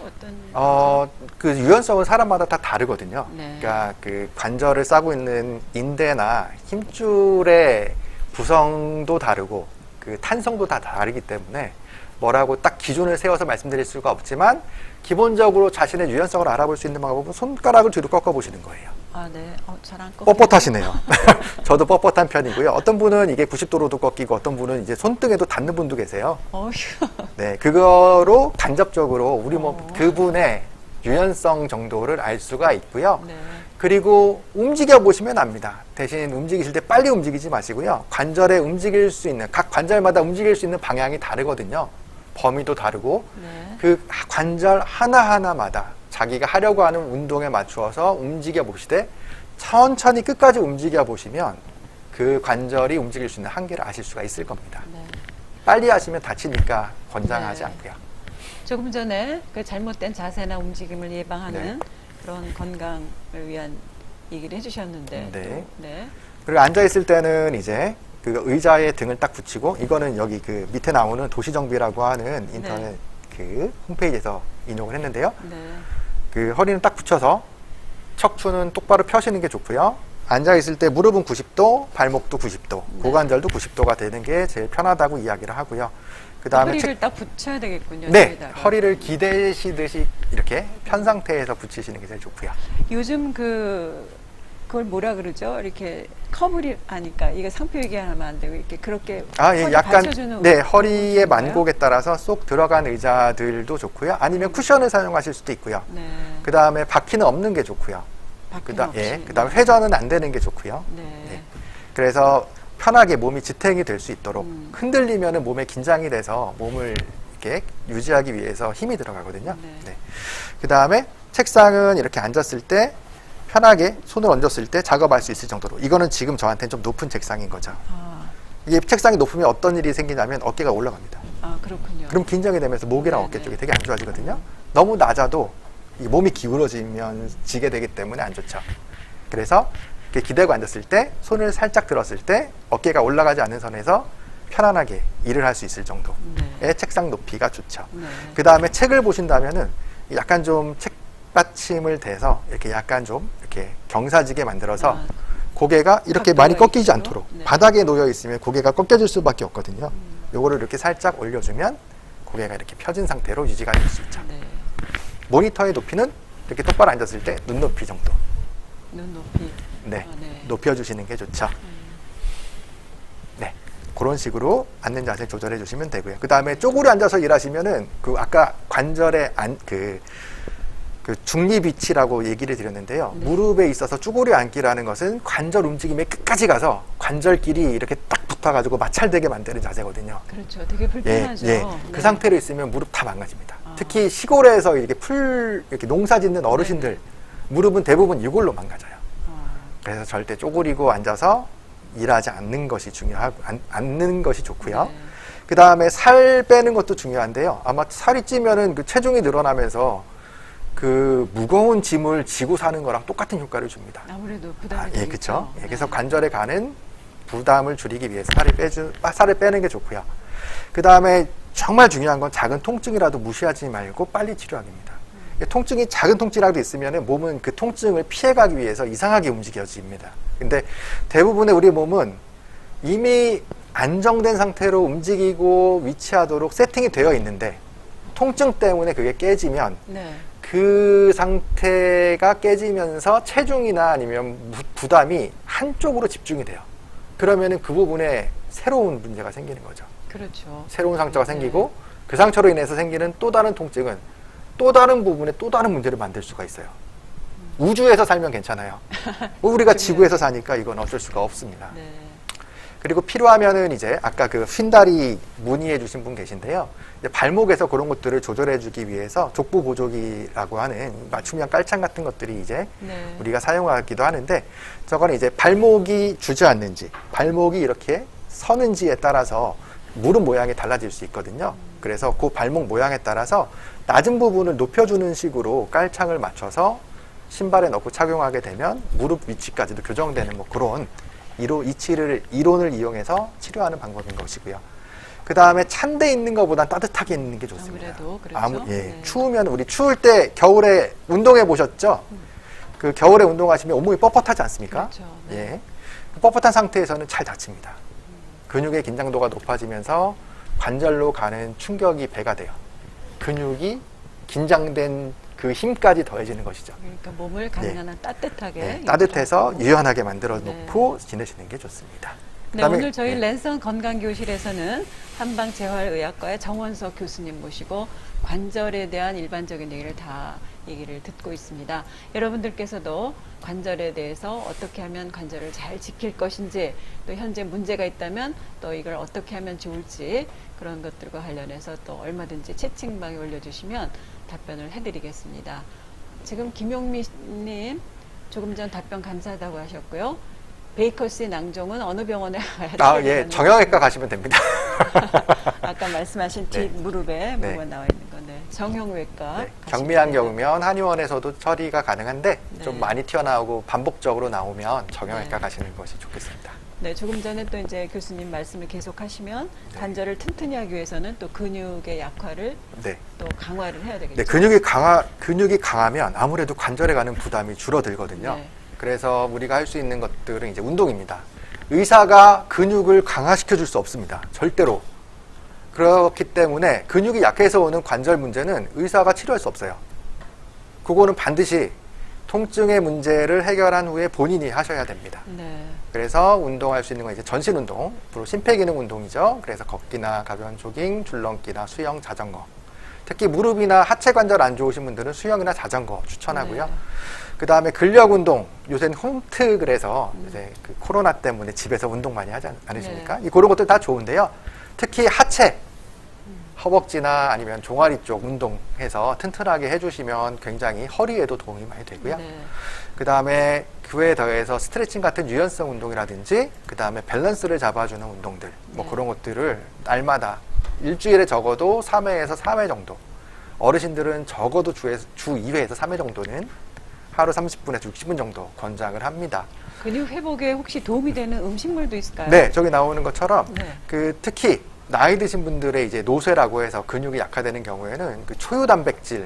그 유연성은 사람마다 다 다르거든요. 네. 그러니까 그 관절을 싸고 있는 인대나 힘줄의 구성도 다르고 그 탄성도 다 다르기 때문에 뭐라고 딱 기준을 세워서 말씀드릴 수가 없지만 기본적으로 자신의 유연성을 알아볼 수 있는 방법은 손가락을 뒤로 꺾어 보시는 거예요. 아, 네. 잘 안 꺾여. 뻣뻣하시네요. 저도 뻣뻣한 편이고요. 어떤 분은 이게 90도로도 꺾이고 어떤 분은 이제 손등에도 닿는 분도 계세요. 어휴. 네, 그거로 간접적으로 우리 몸 그분의 유연성 정도를 알 수가 있고요. 네. 그리고 움직여 보시면 압니다. 대신 움직이실 때 빨리 움직이지 마시고요. 관절에 움직일 수 있는 각 관절마다 움직일 수 있는 방향이 다르거든요. 범위도 다르고 네. 그 관절 하나하나마다 자기가 하려고 하는 운동에 맞추어서 움직여 보시되 천천히 끝까지 움직여 보시면 그 관절이 움직일 수 있는 한계를 아실 수가 있을 겁니다. 네. 빨리 하시면 다치니까 권장하지 네. 않고요. 조금 전에 그 잘못된 자세나 움직임을 예방하는 네. 그런 건강을 위한 얘기를 해주셨는데. 네. 또, 네. 그리고 앉아 있을 때는 이제 그 의자에 등을 딱 붙이고 이거는 여기 그 밑에 나오는 도시정비라고 하는 인터넷 그 홈페이지에서 인용을 했는데요. 네. 그 허리는 딱 붙여서 척추는 똑바로 펴시는 게 좋고요. 앉아 있을 때 무릎은 90도, 발목도 90도, 네. 고관절도 90도가 되는 게 제일 편하다고 이야기를 하고요. 그 다음에 허리를 딱 붙여야 되겠군요. 네, 뒤에다가. 허리를 기대시듯이 이렇게 편 상태에서 붙이시는 게 제일 좋고요. 요즘 그걸 뭐라 그러죠? 이렇게 커브리 하니까 이게 상표 얘기하면 안 되고 이렇게 그렇게 아, 예, 허리 약간 받쳐주는 네, 그런 허리의 건가요? 만곡에 따라서 쏙 들어간 의자들도 좋고요. 아니면 쿠션을 사용하실 수도 있고요. 네. 그 다음에 바퀴는 없는 게 좋고요. 바퀴는 없이. 예, 그다음 회전은 안 되는 게 좋고요. 네. 네. 그래서 편하게 몸이 지탱이 될 수 있도록 흔들리면은 몸에 긴장이 돼서 몸을 이렇게 유지하기 위해서 힘이 들어가거든요. 네. 네. 그다음에 책상은 이렇게 앉았을 때 편하게 손을 얹었을 때 작업할 수 있을 정도로. 이거는 지금 저한테는 좀 높은 책상인 거죠. 아, 이게 책상이 높으면 어떤 일이 생기냐면 어깨가 올라갑니다. 그렇군요. 그럼 긴장이 되면서 목이랑 네, 어깨 네. 쪽이 되게 안 좋아지거든요. 너무 낮아도 이 몸이 기울어지면 지게 되기 때문에 안 좋죠. 그래서 이렇게 기대고 앉았을 때 손을 살짝 들었을 때 어깨가 올라가지 않는 선에서 편안하게 일을 할 수 있을 정도의 네. 책상 높이가 좋죠. 네. 그 다음에 책을 보신다면은 약간 좀 책받침을 대서 이렇게 약간 좀 이렇게 경사지게 만들어서 아, 고개가 이렇게 각도가 많이 꺾이지 있죠? 않도록 네. 바닥에 놓여 있으면 고개가 꺾여질 수밖에 없거든요. 요거를 이렇게 살짝 올려주면 고개가 이렇게 펴진 상태로 유지가 될 수 있죠. 네. 모니터의 높이는 이렇게 똑바로 앉았을 때 눈높이 정도. 눈 높이. 네, 네. 높여주시는 게 좋죠. 네, 그런 식으로 앉는 자세 조절해 주시면 되고요. 그 다음에 쪼그려 앉아서 일하시면은 그 아까 관절의 그 중립 위치라고 얘기를 드렸는데요. 네. 무릎에 있어서 쭈그려 앉기라는 것은 관절 움직임의 끝까지 가서 관절끼리 이렇게 딱 붙어가지고 마찰되게 만드는 자세거든요. 그렇죠. 되게 예, 불편하죠. 예. 네. 그 상태로 있으면 무릎 다 망가집니다. 아. 특히 시골에서 이렇게 농사 짓는 어르신들 네. 무릎은 대부분 이걸로 망가져요. 아, 그래서 절대 쪼그리고 앉아서 일하지 않는 것이 중요하고 않는 것이 좋고요. 네. 그 다음에 살 빼는 것도 중요한데요. 아마 살이 찌면은 그 체중이 늘어나면서 그 무거운 짐을 지고 사는 거랑 똑같은 효과를 줍니다. 아무래도 부담이 예, 되겠죠. 그렇죠. 예, 네. 그래서 관절에 가는 부담을 줄이기 위해서 살을 빼는 게 좋고요. 그 다음에 정말 중요한 건 작은 통증이라도 무시하지 말고 빨리 치료하기입니다. 통증이 작은 통증이라도 있으면 몸은 그 통증을 피해가기 위해서 이상하게 움직여집니다. 근데 대부분의 우리 몸은 이미 안정된 상태로 움직이고 위치하도록 세팅이 되어 있는데 통증 때문에 그게 깨지면 네. 그 상태가 깨지면서 체중이나 아니면 부담이 한쪽으로 집중이 돼요. 그러면은 그 부분에 새로운 문제가 생기는 거죠. 그렇죠. 새로운 상처가 생기고 그 상처로 인해서 생기는 또 다른 통증은 또 다른 부분에 또 다른 문제를 만들 수가 있어요. 우주에서 살면 괜찮아요. 우리가 지구에서 사니까 이건 어쩔 수가 없습니다. 네. 그리고 필요하면은 이제 아까 그 휜다리 문의해 주신 분 계신데요. 이제 발목에서 그런 것들을 조절해 주기 위해서 족부 보조기라고 하는 맞춤형 깔창 같은 것들이 이제 네. 우리가 사용하기도 하는데 저거는 이제 발목이 주저앉는지 발목이 이렇게 서는지에 따라서 무릎 모양이 달라질 수 있거든요. 그래서 그 발목 모양에 따라서 낮은 부분을 높여주는 식으로 깔창을 맞춰서 신발에 넣고 착용하게 되면 무릎 위치까지도 교정되는 뭐 그런 이론을 이용해서 치료하는 방법인 것이고요. 그 다음에 찬 데 있는 것보다 따뜻하게 있는 게 좋습니다. 아무래도 그렇죠. 예, 네. 추우면 우리 추울 때 겨울에 운동해 보셨죠? 그 겨울에 운동하시면 온몸이 뻣뻣하지 않습니까? 그렇죠. 네. 예, 뻣뻣한 상태에서는 잘 다칩니다. 근육의 긴장도가 높아지면서 관절로 가는 충격이 배가 돼요. 근육이 긴장된 그 힘까지 더해지는 것이죠. 그러니까 몸을 가능한 따뜻하게 네, 따뜻해서 유지하고. 유연하게 만들어 네. 놓고 지내시는 게 좋습니다. 네, 그다음에, 오늘 저희 네. 랜선 건강교실에서는 한방재활의학과의 정원석 교수님 모시고 관절에 대한 일반적인 얘기를 듣고 있습니다. 여러분들께서도 관절에 대해서 어떻게 하면 관절을 잘 지킬 것인지 또 현재 문제가 있다면 또 이걸 어떻게 하면 좋을지 그런 것들과 관련해서 또 얼마든지 채팅방에 올려주시면 답변을 해드리겠습니다. 지금 김용미님 조금 전 답변 감사하다고 하셨고요. 베이커스의 낭종은 어느 병원에 가야 돼요? 예, 정형외과 가시면 됩니다. 아까 말씀하신 네. 뒷무릎에 네. 뭐가 나와 있는 거네. 정형외과. 네, 경미한 경우면 한의원에서도 처리가 가능한데 네. 좀 많이 튀어나오고 반복적으로 나오면 정형외과 네. 가시는 것이 좋겠습니다. 네, 조금 전에 또 이제 교수님 말씀을 계속하시면 네. 관절을 튼튼히 하기 위해서는 또 근육의 약화를 네. 또 강화를 해야 되겠죠. 네, 근육이 강하면 아무래도 관절에 가는 부담이 줄어들거든요. 네. 그래서 우리가 할 수 있는 것들은 이제 운동입니다. 의사가 근육을 강화시켜 줄 수 없습니다. 절대로. 그렇기 때문에 근육이 약해서 오는 관절 문제는 의사가 치료할 수 없어요. 그거는 반드시 통증의 문제를 해결한 후에 본인이 하셔야 됩니다. 네. 그래서 운동할 수 있는 건 이제 전신 운동, 주로 심폐기능 운동이죠. 그래서 걷기나 가벼운 조깅, 줄넘기나 수영, 자전거. 특히 무릎이나 하체 관절 안 좋으신 분들은 수영이나 자전거 추천하고요. 네. 그 다음에 근력 운동, 요새는 홈트 그래서 요새 그 코로나 때문에 집에서 운동 많이 하지 않으십니까? 네. 그런 것들 다 좋은데요. 특히 하체, 허벅지나 아니면 종아리 쪽 운동해서 튼튼하게 해주시면 굉장히 허리에도 도움이 많이 되고요. 네. 그 다음에 그에 더해서 스트레칭 같은 유연성 운동이라든지 그 다음에 밸런스를 잡아주는 운동들 뭐 네. 그런 것들을 날마다 일주일에 적어도 3회에서 4회 정도, 어르신들은 적어도 주 2회에서 3회 정도는 하루 30분에서 60분 정도 권장을 합니다. 근육 회복에 혹시 도움이 되는 음식물도 있을까요? 네, 저기 나오는 것처럼 네. 그 특히 나이 드신 분들의 이제 노쇠라고 해서 근육이 약화되는 경우에는 그 초유 단백질이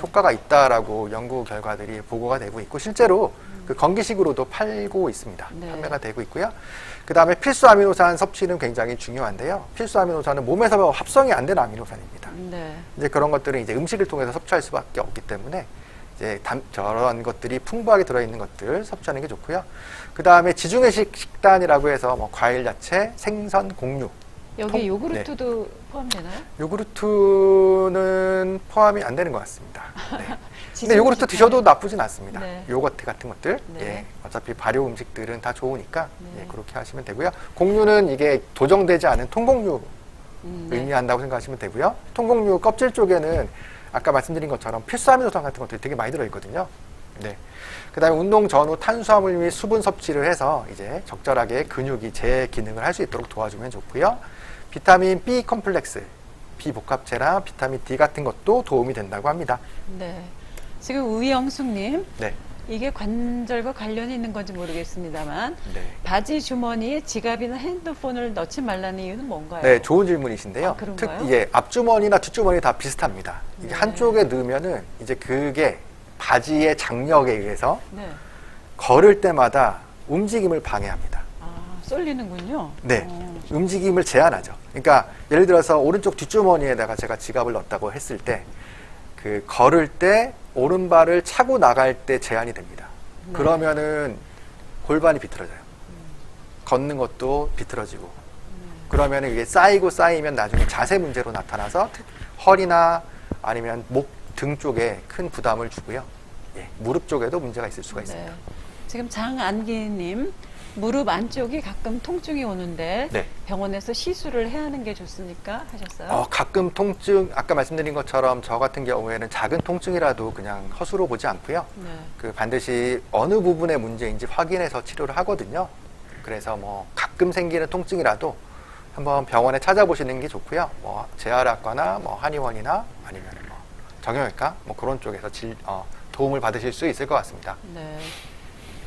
효과가 있다라고 연구 결과들이 보고가 되고 있고 실제로 그 건기식으로도 팔고 있습니다. 네. 판매가 되고 있고요. 그 다음에 필수 아미노산 섭취는 굉장히 중요한데요. 필수 아미노산은 몸에서 합성이 안 되는 아미노산입니다. 네. 이제 그런 것들은 이제 음식을 통해서 섭취할 수밖에 없기 때문에 이제 저런 것들이 풍부하게 들어있는 것들 섭취하는 게 좋고요. 그 다음에 지중해식 식단이라고 해서 뭐 과일, 야채, 생선, 곡류. 여기 요구르트도 포함되나요? 요구르트는 포함이 안 되는 것 같습니다. 네. 근데 요구르트 드셔도 나쁘진 않습니다. 네. 요거트 같은 것들. 네. 예. 어차피 발효 음식들은 다 좋으니까 네. 예, 그렇게 하시면 되고요. 곡류는 이게 도정되지 않은 통곡류 네. 의미한다고 생각하시면 되고요. 통곡류 껍질 쪽에는 아까 말씀드린 것처럼 필수 아미노산 같은 것들이 되게 많이 들어있거든요. 네. 그 다음에 운동 전후 탄수화물 및 수분 섭취를 해서 이제 적절하게 근육이 재기능을 할 수 있도록 도와주면 좋고요. 비타민 B 컴플렉스, B 복합체나 비타민 D 같은 것도 도움이 된다고 합니다. 네. 지금 우영숙님, 네. 이게 관절과 관련이 있는 건지 모르겠습니다만 네. 바지 주머니에 지갑이나 핸드폰을 넣지 말라는 이유는 뭔가요? 네, 좋은 질문이신데요. 아, 그런가요? 이게 앞주머니나 뒷주머니 다 비슷합니다. 이게 네. 한쪽에 넣으면은 이제 그게 바지의 장력에 의해서 네. 걸을 때마다 움직임을 방해합니다. 아, 쏠리는군요. 네. 움직임을 제한하죠. 그러니까 예를 들어서 오른쪽 뒷주머니에다가 제가 지갑을 넣었다고 했을 때 그 걸을 때 오른발을 차고 나갈 때 제한이 됩니다. 네. 그러면은 골반이 비틀어져요. 걷는 것도 비틀어지고 그러면은 이게 쌓이면 나중에 자세 문제로 나타나서 허리나 아니면 목 등 쪽에 큰 부담을 주고요. 예, 무릎 쪽에도 문제가 있을 수가 있습니다. 네. 지금 장안기님, 무릎 안쪽이 가끔 통증이 오는데 네. 병원에서 시술을 해야 하는 게 좋습니까? 하셨어요? 가끔 통증, 아까 말씀드린 것처럼 저 같은 경우에는 작은 통증이라도 그냥 허수로 보지 않고요. 네. 그 반드시 어느 부분의 문제인지 확인해서 치료를 하거든요. 그래서 뭐 가끔 생기는 통증이라도 한번 병원에 찾아보시는 게 좋고요. 뭐 재활학과나 뭐 한의원이나 아니면 뭐 정형외과 뭐 그런 쪽에서 도움을 받으실 수 있을 것 같습니다. 네.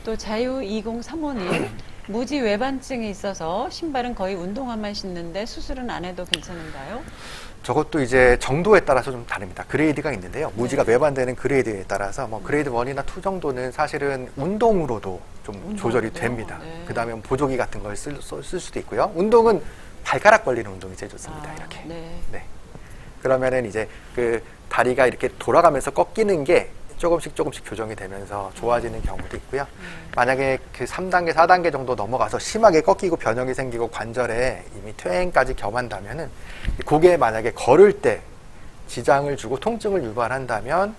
또 자유 2035님, 무지 외반증이 있어서 신발은 거의 운동화만 신는데 수술은 안 해도 괜찮은가요? 저것도 이제 정도에 따라서 좀 다릅니다. 그레이드가 있는데요. 무지가 외반되는 그레이드에 따라서 뭐 그레이드 1이나 2 정도는 사실은 운동으로도 좀 조절이 됩니다. 네. 그 다음에 보조기 같은 걸 쓸 수도 있고요. 운동은 발가락 벌리는 운동이 제일 좋습니다. 이렇게. 네. 네. 그러면은 이제 그 다리가 이렇게 돌아가면서 꺾이는 게 조금씩 조금씩 교정이 되면서 좋아지는 경우도 있고요. 만약에 그 3단계, 4단계 정도 넘어가서 심하게 꺾이고 변형이 생기고 관절에 이미 퇴행까지 겸한다면은 그게 만약에 걸을 때 지장을 주고 통증을 유발한다면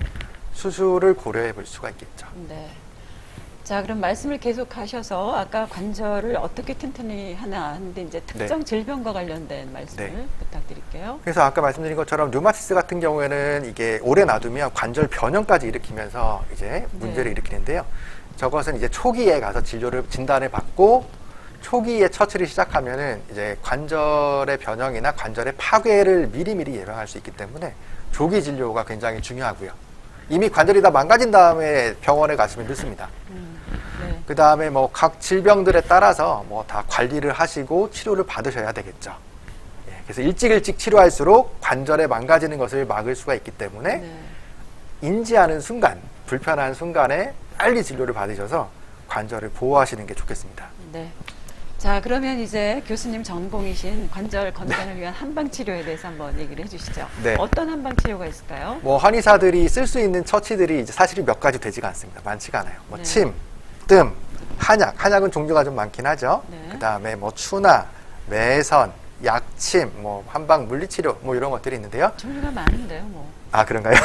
수술을 고려해 볼 수가 있겠죠. 네. 자, 그럼 말씀을 계속 하셔서 아까 관절을 어떻게 튼튼히 하나 하는데 이제 특정 질병과 관련된 말씀을 부탁드릴게요. 그래서 아까 말씀드린 것처럼 류마티스 같은 경우에는 이게 오래 놔두면 관절 변형까지 일으키면서 이제 문제를 일으키는데요. 저것은 이제 초기에 가서 진단을 받고 초기에 처치를 시작하면은 이제 관절의 변형이나 관절의 파괴를 미리미리 예방할 수 있기 때문에 조기 진료가 굉장히 중요하고요. 이미 관절이 다 망가진 다음에 병원에 가시면 늦습니다. 네. 그 다음에 뭐 각 질병들에 따라서 뭐 다 관리를 하시고 치료를 받으셔야 되겠죠. 예, 그래서 일찍 치료할수록 관절에 망가지는 것을 막을 수가 있기 때문에 네. 인지하는 순간, 불편한 순간에 빨리 진료를 받으셔서 관절을 보호하시는 게 좋겠습니다. 네. 자, 그러면 이제 교수님 전공이신 관절 건강을 위한 한방 치료에 대해서 한번 얘기를 해주시죠. 네. 어떤 한방 치료가 있을까요? 뭐 한의사들이 쓸 수 있는 처치들이 이제 사실 몇 가지 되지가 않습니다. 많지가 않아요. 뭐 네. 침, 뜸, 한약은 종류가 좀 많긴 하죠. 네. 그 다음에 뭐 추나, 매선, 약침, 뭐 한방 물리치료 뭐 이런 것들이 있는데요. 종류가 많은데요, 뭐. 아, 그런가요?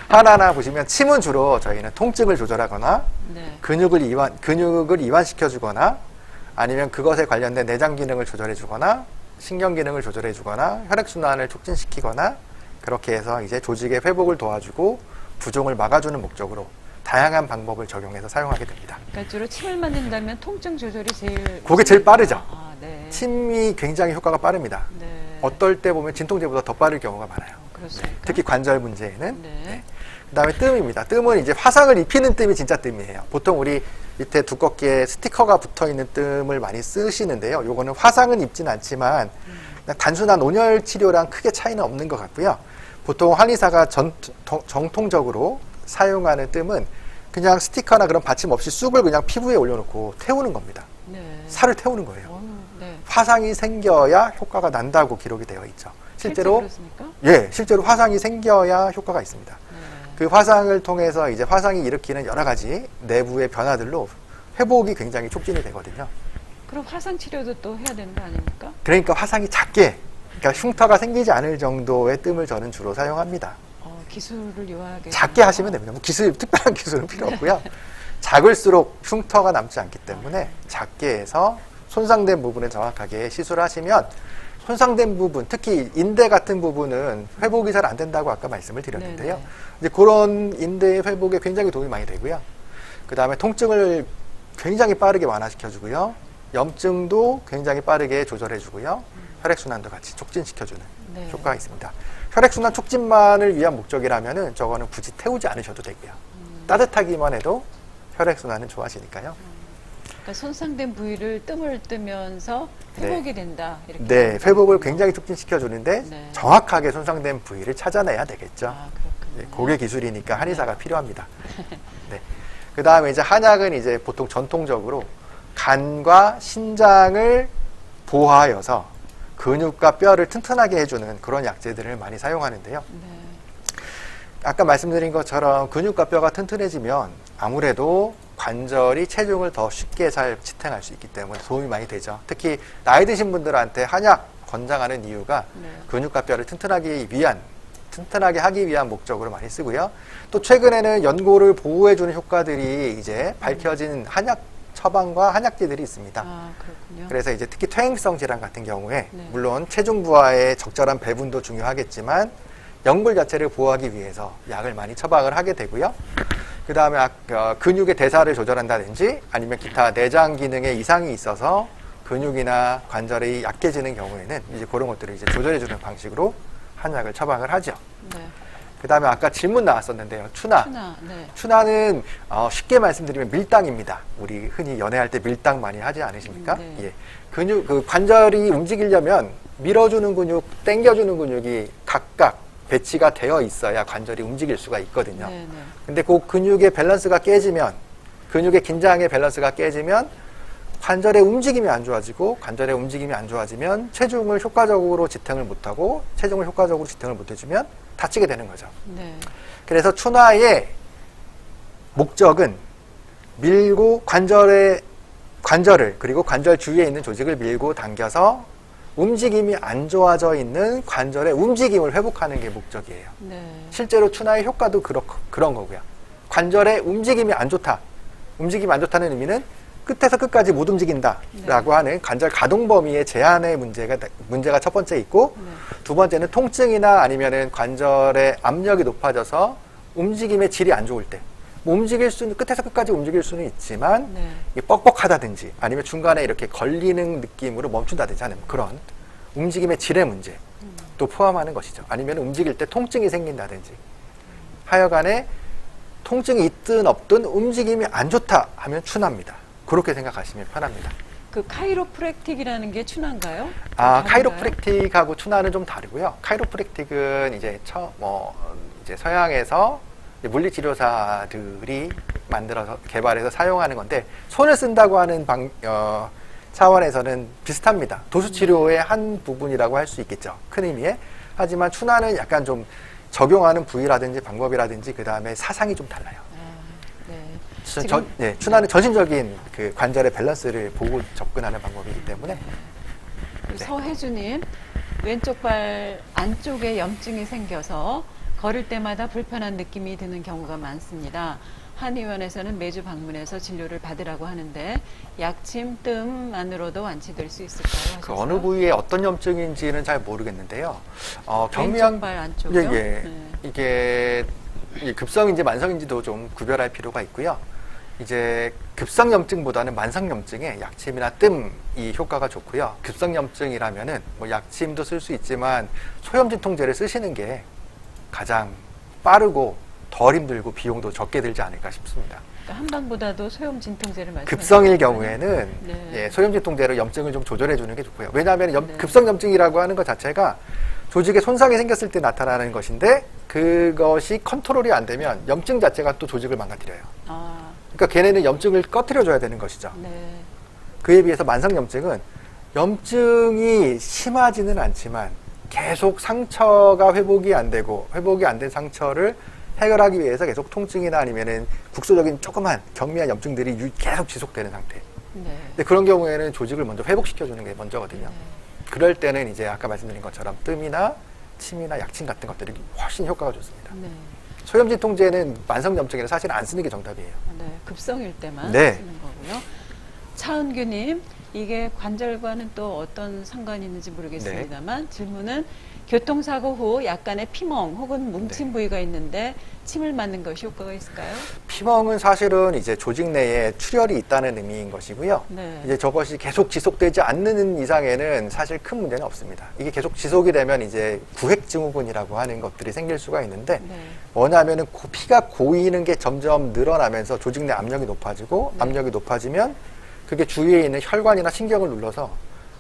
하나하나 보시면 침은 주로 저희는 통증을 조절하거나 네. 근육을 이완시켜주거나 아니면 그것에 관련된 내장 기능을 조절해주거나 신경 기능을 조절해주거나 혈액순환을 촉진시키거나 그렇게 해서 이제 조직의 회복을 도와주고 부종을 막아주는 목적으로 다양한 방법을 적용해서 사용하게 됩니다. 그러니까 주로 침을 맞는다면 통증 조절이 제일 그게 제일 빠르죠. 아, 네. 침이 굉장히 효과가 빠릅니다. 네. 어떨 때 보면 진통제보다 더 빠를 경우가 많아요. 그렇습니까? 특히 관절 문제에는. 네. 그 다음에 뜸입니다. 뜸은 이제 화상을 입히는 뜸이 진짜 뜸이에요. 보통 우리 밑에 두껍게 스티커가 붙어 있는 뜸을 많이 쓰시는데요. 요거는 화상은 입진 않지만 그냥 단순한 온열 치료랑 크게 차이는 없는 것 같고요. 보통 한의사가 정통적으로 사용하는 뜸은 그냥 스티커나 그런 받침 없이 쑥을 그냥 피부에 올려놓고 태우는 겁니다. 네. 살을 태우는 거예요. 네. 화상이 생겨야 효과가 난다고 기록이 되어 있죠. 실제로 그렇습니까? 예, 실제로 화상이 생겨야 효과가 있습니다. 네. 그 화상을 통해서 이제 화상이 일으키는 여러 가지 내부의 변화들로 회복이 굉장히 촉진이 되거든요. 그럼 화상 치료도 또 해야 되는 거 아닙니까? 그러니까 화상이 작게, 그러니까 흉터가 생기지 않을 정도의 뜸을 저는 주로 사용합니다. 기술을 요하게 작게 하시면 됩니다. 뭐 특별한 기술은 필요 없고요. 작을수록 흉터가 남지 않기 때문에 작게 해서 손상된 부분을 정확하게 시술하시면 손상된 부분, 특히 인대 같은 부분은 회복이 잘 안 된다고 아까 말씀을 드렸는데요. 네네. 이제 그런 인대의 회복에 굉장히 도움이 많이 되고요. 그 다음에 통증을 굉장히 빠르게 완화시켜주고요. 염증도 굉장히 빠르게 조절해주고요. 혈액순환도 같이 촉진시켜주는 네. 효과가 있습니다. 혈액순환 촉진만을 위한 목적이라면은 저거는 굳이 태우지 않으셔도 되고요. 따뜻하기만 해도 혈액순환은 좋아지니까요. 그러니까 손상된 부위를 뜸을 뜨면서 회복이 된다. 이렇게. 네, 회복을 굉장히 촉진시켜주는데 네. 정확하게 손상된 부위를 찾아내야 되겠죠. 아, 그렇군요. 네, 그게 기술이니까 한의사가 필요합니다. 네. 그 다음에 이제 한약은 이제 보통 전통적으로 간과 신장을 보호하여서 근육과 뼈를 튼튼하게 해주는 그런 약재들을 많이 사용하는데요. 네. 아까 말씀드린 것처럼 근육과 뼈가 튼튼해지면 아무래도 관절이 체중을 더 쉽게 잘 지탱할 수 있기 때문에 도움이 많이 되죠. 특히 나이 드신 분들한테 한약 권장하는 이유가 네. 근육과 뼈를 튼튼하게 하기 위한 목적으로 많이 쓰고요. 또 최근에는 연골을 보호해주는 효과들이 이제 밝혀진 한약 처방과 한약재들이 있습니다. 아, 그렇군요. 그래서 이제 특히 퇴행성 질환 같은 경우에 네. 물론 체중 부하의 적절한 배분도 중요하겠지만 연골 자체를 보호하기 위해서 약을 많이 처방을 하게 되고요. 그 다음에 근육의 대사를 조절한다든지 아니면 기타 내장 기능에 이상이 있어서 근육이나 관절이 약해지는 경우에는 이제 그런 것들을 이제 조절해주는 방식으로 한약을 처방을 하죠. 네. 그 다음에 아까 질문 나왔었는데요. 추나. 네. 추나는 쉽게 말씀드리면 밀당입니다. 우리 흔히 연애할 때 밀당 많이 하지 않으십니까? 네. 예. 그 관절이 움직이려면 밀어주는 근육, 당겨주는 근육이 각각 배치가 되어 있어야 관절이 움직일 수가 있거든요. 네, 네. 근데 그 근육의 밸런스가 깨지면, 근육의 긴장의 밸런스가 깨지면 관절의 움직임이 안 좋아지고, 관절의 움직임이 안 좋아지면 체중을 효과적으로 지탱을 못하고, 체중을 효과적으로 지탱을 못해주면 다치게 되는 거죠. 네. 그래서 추나의 목적은 밀고 관절을 그리고 관절 주위에 있는 조직을 밀고 당겨서 움직임이 안 좋아져 있는 관절의 움직임을 회복하는 게 목적이에요. 네. 실제로 추나의 효과도 그런 거고요. 관절의 움직임이 안 좋다. 움직임이 안 좋다는 의미는 끝에서 끝까지 못 움직인다라고 네. 하는 관절 가동 범위의 제한의 문제가 첫 번째 있고, 네. 두 번째는 통증이나 아니면은 관절의 압력이 높아져서 움직임의 질이 안 좋을 때, 뭐 끝에서 끝까지 움직일 수는 있지만 네. 이게 뻑뻑하다든지 아니면 중간에 이렇게 걸리는 느낌으로 멈춘다든지 하는 그런 움직임의 질의 문제 또 포함하는 것이죠. 아니면 움직일 때 통증이 생긴다든지 하여간에 통증이 있든 없든 움직임이 안 좋다 하면 추나입니다. 그렇게 생각하시면 편합니다. 그 카이로프랙틱이라는 게 추나인가요? 아, 다른가요? 카이로프랙틱하고 추나는 좀 다르고요. 카이로프랙틱은 이제 이제 서양에서 물리치료사들이 만들어서 개발해서 사용하는 건데 손을 쓴다고 하는 차원에서는 비슷합니다. 도수치료의 한 부분이라고 할 수 있겠죠. 큰 의미에. 하지만 추나는 약간 좀 적용하는 부위라든지 방법이라든지 그 다음에 사상이 좀 달라요. 네. 추나는 전신적인 그 관절의 밸런스를 보고 접근하는 방법이기 때문에. 네. 서혜주님, 왼쪽 발 안쪽에 염증이 생겨서 걸을 때마다 불편한 느낌이 드는 경우가 많습니다. 한의원에서는 매주 방문해서 진료를 받으라고 하는데 약침, 뜸만으로도 완치될 수 있을까요? 그 어느 부위에 어떤 염증인지는 잘 모르겠는데요. 왼쪽 발 안쪽이요? 네. 이게 급성인지 만성인지도 좀 구별할 필요가 있고요. 이제 급성 염증보다는 만성 염증에 약침이나 뜸이 효과가 좋고요. 급성 염증이라면은 뭐 약침도 쓸 수 있지만 소염진 통제를 쓰시는 게 가장 빠르고 덜 힘들고 비용도 적게 들지 않을까 싶습니다. 그러니까 한방보다도 소염 진통제를 말씀하시는 급성일 경우에는 네. 소염 진통제로 염증을 좀 조절해 주는 게 좋고요. 왜냐하면 네. 급성 염증이라고 하는 것 자체가 조직에 손상이 생겼을 때 나타나는 것인데 그것이 컨트롤이 안 되면 염증 자체가 또 조직을 망가뜨려요. 그러니까 걔네는 염증을 꺼트려 줘야 되는 것이죠. 네. 그에 비해서 만성 염증은 염증이 심하지는 않지만 계속 상처가 회복이 안 되고 회복이 안 된 상처를 해결하기 위해서 계속 통증이나 아니면은 국소적인 조그만 경미한 염증들이 계속 지속되는 상태. 네. 근데 그런 경우에는 조직을 먼저 회복시켜주는 게 먼저거든요. 네. 그럴 때는 이제 아까 말씀드린 것처럼 뜸이나 침이나 약침 같은 것들이 훨씬 효과가 좋습니다. 네. 소염진 통제는 만성 염증에는 사실 안 쓰는 게 정답이에요. 네. 급성일 때만 네. 쓰는 거고요. 차은규님, 이게 관절과는 또 어떤 상관이 있는지 모르겠습니다만 질문은 교통사고 후 약간의 피멍 혹은 뭉친 부위가 있는데 침을 맞는 것이 효과가 있을까요? 피멍은 사실은 이제 조직 내에 출혈이 있다는 의미인 것이고요. 네. 이제 저것이 계속 지속되지 않는 이상에는 사실 큰 문제는 없습니다. 이게 계속 지속이 되면 이제 구획증후군이라고 하는 것들이 생길 수가 있는데 네. 뭐냐면은 피가 고이는 게 점점 늘어나면서 조직 내 압력이 높아지고 네. 압력이 높아지면 그게 주위에 있는 혈관이나 신경을 눌러서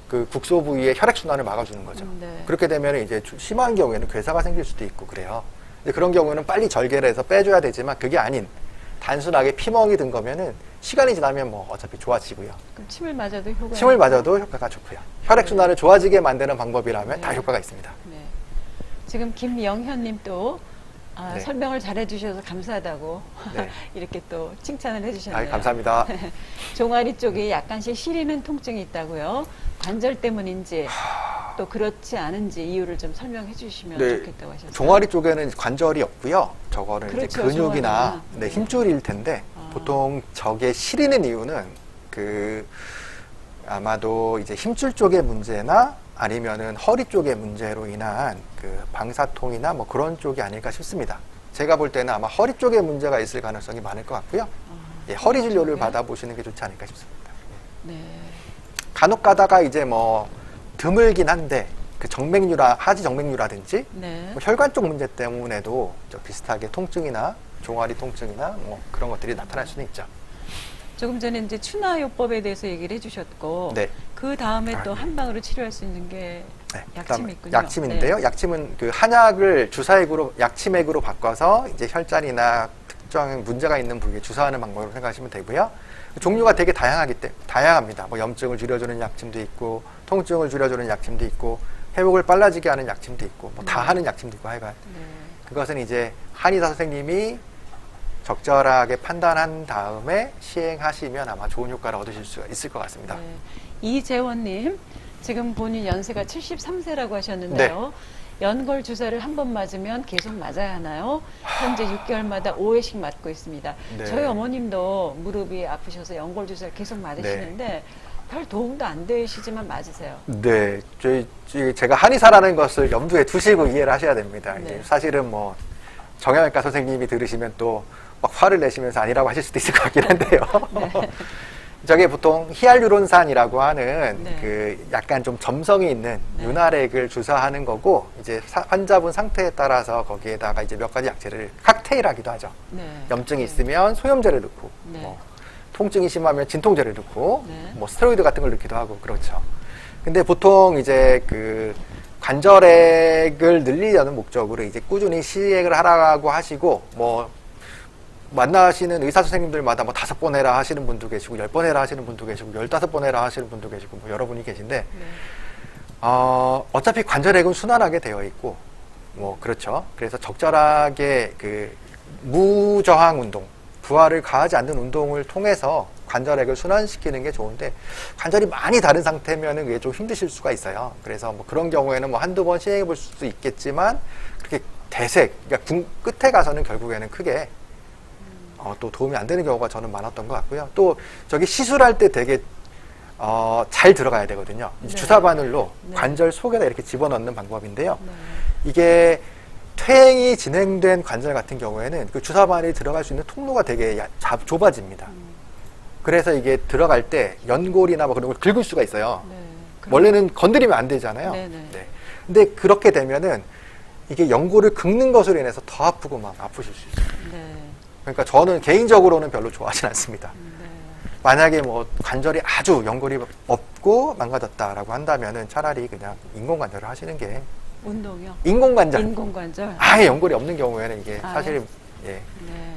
그 국소 부위의 혈액순환을 막아주는 거죠. 네. 그렇게 되면 이제 심한 경우에는 괴사가 생길 수도 있고 그래요. 근데 그런 경우는 빨리 절개를 해서 빼줘야 되지만 그게 아닌 단순하게 피멍이 든 거면은 시간이 지나면 뭐 어차피 좋아지고요. 그럼 침을 맞아도 효과가 침을 맞아도 효과가 좋고요. 혈액순환을 좋아지게 만드는 방법이라면 네. 다 효과가 있습니다. 네. 지금 김영현님 또 네. 설명을 잘해주셔서 감사하다고 네. 이렇게 또 칭찬을 해주셨네요. 감사합니다. 종아리 쪽에 약간씩 시리는 통증이 있다고요. 관절 때문인지 또 그렇지 않은지 이유를 좀 설명해 주시면 네. 좋겠다고 하셨어요. 종아리 쪽에는 관절이 없고요. 저거는 그렇죠, 이제 근육이나 종아리는. 힘줄일 텐데 보통 저게 시리는 이유는 아마도 이제 힘줄 쪽의 문제나 아니면은 허리 쪽의 문제로 인한 그 방사통이나 뭐 그런 쪽이 아닐까 싶습니다. 제가 볼 때는 아마 허리 쪽에 문제가 있을 가능성이 많을 것 같고요. 허리 진료를 받아보시는 게 좋지 않을까 싶습니다. 네. 간혹 가다가 이제 뭐 드물긴 한데 그 하지 정맥류라든지 네. 뭐 혈관 쪽 문제 때문에도 비슷하게 통증이나 종아리 통증이나 뭐 그런 것들이 나타날 수는 있죠. 조금 전에 이제 추나요법에 대해서 얘기를 해주셨고 네. 그 다음에 또 한방으로 치료할 수 있는 게 네, 약침이 있군요. 약침인데요. 네. 약침은 그 한약을 주사액으로 약침액으로 바꿔서 이제 혈자리나 특정 문제가 있는 부위에 주사하는 방법으로 생각하시면 되고요. 종류가 되게 다양합니다. 뭐 염증을 줄여주는 약침도 있고, 통증을 줄여주는 약침도 있고, 회복을 빨라지게 하는 약침도 있고, 뭐 다 하는 약침도 있고 하여간. 네. 그것은 이제 한의사 선생님이 적절하게 판단한 다음에 시행하시면 아마 좋은 효과를 얻으실 수 있을 것 같습니다. 네. 이재원님, 지금 본인 연세가 73세라고 하셨는데요. 연골 주사를 한 번 맞으면 계속 맞아야 하나요? 현재 6개월마다 5회씩 맞고 있습니다. 네. 저희 어머님도 무릎이 아프셔서 연골 주사를 계속 맞으시는데 별 도움도 안 되시지만 맞으세요. 네, 제가 한의사라는 것을 염두에 두시고 이해를 하셔야 됩니다. 네. 사실은 뭐 정형외과 선생님이 들으시면 또 막 화를 내시면서 아니라고 하실 수도 있을 것 같긴 한데요. 네. 저게 보통 히알루론산이라고 하는 네. 그 약간 좀 점성이 있는 네. 윤활액을 주사하는 거고, 이제 환자분 상태에 따라서 거기에다가 이제 몇 가지 약제를 칵테일하기도 하죠. 네. 염증이 네. 있으면 소염제를 넣고, 네. 뭐 통증이 심하면 진통제를 넣고, 네. 뭐 스테로이드 같은 걸 넣기도 하고 그렇죠. 근데 보통 이제 그 관절액을 늘리려는 목적으로 이제 꾸준히 시액을 하라고 하시고, 뭐 만나시는 의사 선생님들마다 뭐 5번 해라 하시는 분도 계시고 10번 해라 하시는 분도 계시고 15번 해라 하시는 분도 계시고 뭐 여러분이 계신데, 네. 어차피 관절액은 순환하게 되어 있고, 뭐 그렇죠. 그래서 적절하게 그 무저항 운동, 부하를 가하지 않는 운동을 통해서 관절액을 순환시키는 게 좋은데, 관절이 많이 다른 상태면은 그게 좀 힘드실 수가 있어요. 그래서 뭐 그런 경우에는 뭐 한두 번 시행해 볼 수도 있겠지만, 그렇게 대색, 그러니까 끝에 가서는 결국에는 크게 또 도움이 안 되는 경우가 저는 많았던 것 같고요. 또 저기 시술할 때 되게 잘 들어가야 되거든요. 네. 주사 바늘로 네. 관절 속에다 이렇게 집어넣는 방법인데요. 네. 이게 퇴행이 진행된 관절 같은 경우에는 그 주사 바늘이 들어갈 수 있는 통로가 되게 좁아집니다. 그래서 이게 들어갈 때 연골이나 뭐 그런 걸 긁을 수가 있어요. 네. 원래는 건드리면 안 되잖아요. 네네. 네. 근데 그렇게 되면은 이게 연골을 긁는 것으로 인해서 더 아프고 막 아프실 수 있어요. 네. 그러니까 저는 개인적으로는 별로 좋아하진 않습니다. 네. 만약에 뭐 관절이 아주 연골이 없고 망가졌다라고 한다면은 차라리 그냥 인공관절을 하시는 게, 운동이요? 인공관절, 인공관절. 아예 연골이 없는 경우에는 이게 아, 사실 예, 네.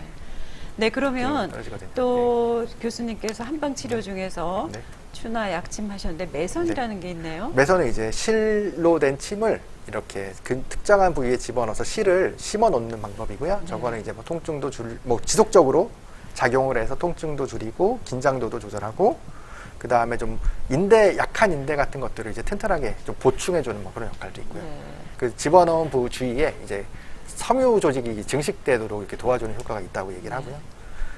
네, 그러면 떨어지거든요. 또 교수님께서 한방 치료 중에서 네. 추나 약침 하셨는데 매선이라는 게 있네요. 매선은 이제 실로 된 침을 이렇게 그 특정한 부위에 집어넣어서 실을 심어 놓는 방법이고요. 저거는 이제 뭐 통증도 뭐 지속적으로 작용을 해서 통증도 줄이고 긴장도도 조절하고, 그 다음에 좀 약한 인대 같은 것들을 이제 튼튼하게 좀 보충해주는 뭐 그런 역할도 있고요. 네. 그 집어넣은 부 주위에 이제 섬유 조직이 증식되도록 이렇게 도와주는 효과가 있다고 얘기를 하고요.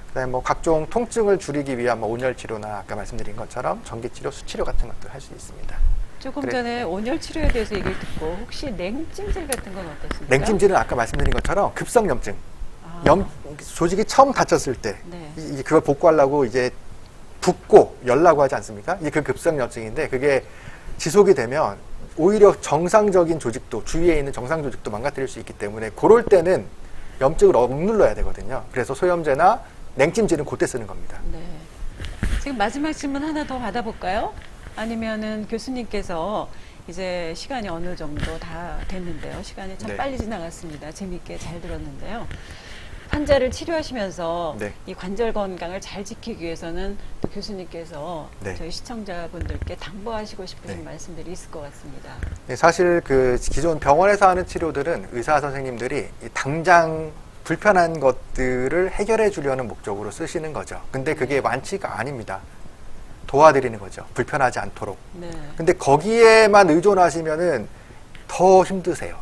그다음에 뭐 각종 통증을 줄이기 위한 뭐 온열 치료나 아까 말씀드린 것처럼 전기 치료, 수치료 같은 것도 할 수 있습니다. 조금 그래. 전에 온열 치료에 대해서 얘기를 듣고 혹시 냉찜질 같은 건 어떻습니까? 냉찜질은 아까 말씀드린 것처럼 급성 염증, 아, 조직이 처음 다쳤을 때 네. 이제 그걸 복구하려고 이제 붓고 열라고 하지 않습니까? 이게 그 급성 염증인데, 그게 지속이 되면 오히려 정상적인 조직도, 주위에 있는 정상 조직도 망가뜨릴 수 있기 때문에 그럴 때는 염증을 억눌러야 되거든요. 그래서 소염제나 냉찜질은 그때 쓰는 겁니다. 네. 지금 마지막 질문 하나 더 받아볼까요? 아니면은 교수님께서 이제 시간이 어느 정도 다 됐는데요. 시간이 참 네. 빨리 지나갔습니다. 재미있게 잘 들었는데요. 환자를 치료하시면서 네. 이 관절 건강을 잘 지키기 위해서는 또 교수님께서 네. 저희 시청자분들께 당부하시고 싶으신 네. 말씀들이 있을 것 같습니다. 네, 사실 그 기존 병원에서 하는 치료들은 의사 선생님들이 당장 불편한 것들을 해결해 주려는 목적으로 쓰시는 거죠. 근데 그게 완치가 아닙니다. 도와드리는 거죠. 불편하지 않도록. 네. 근데 거기에만 의존하시면은 더 힘드세요.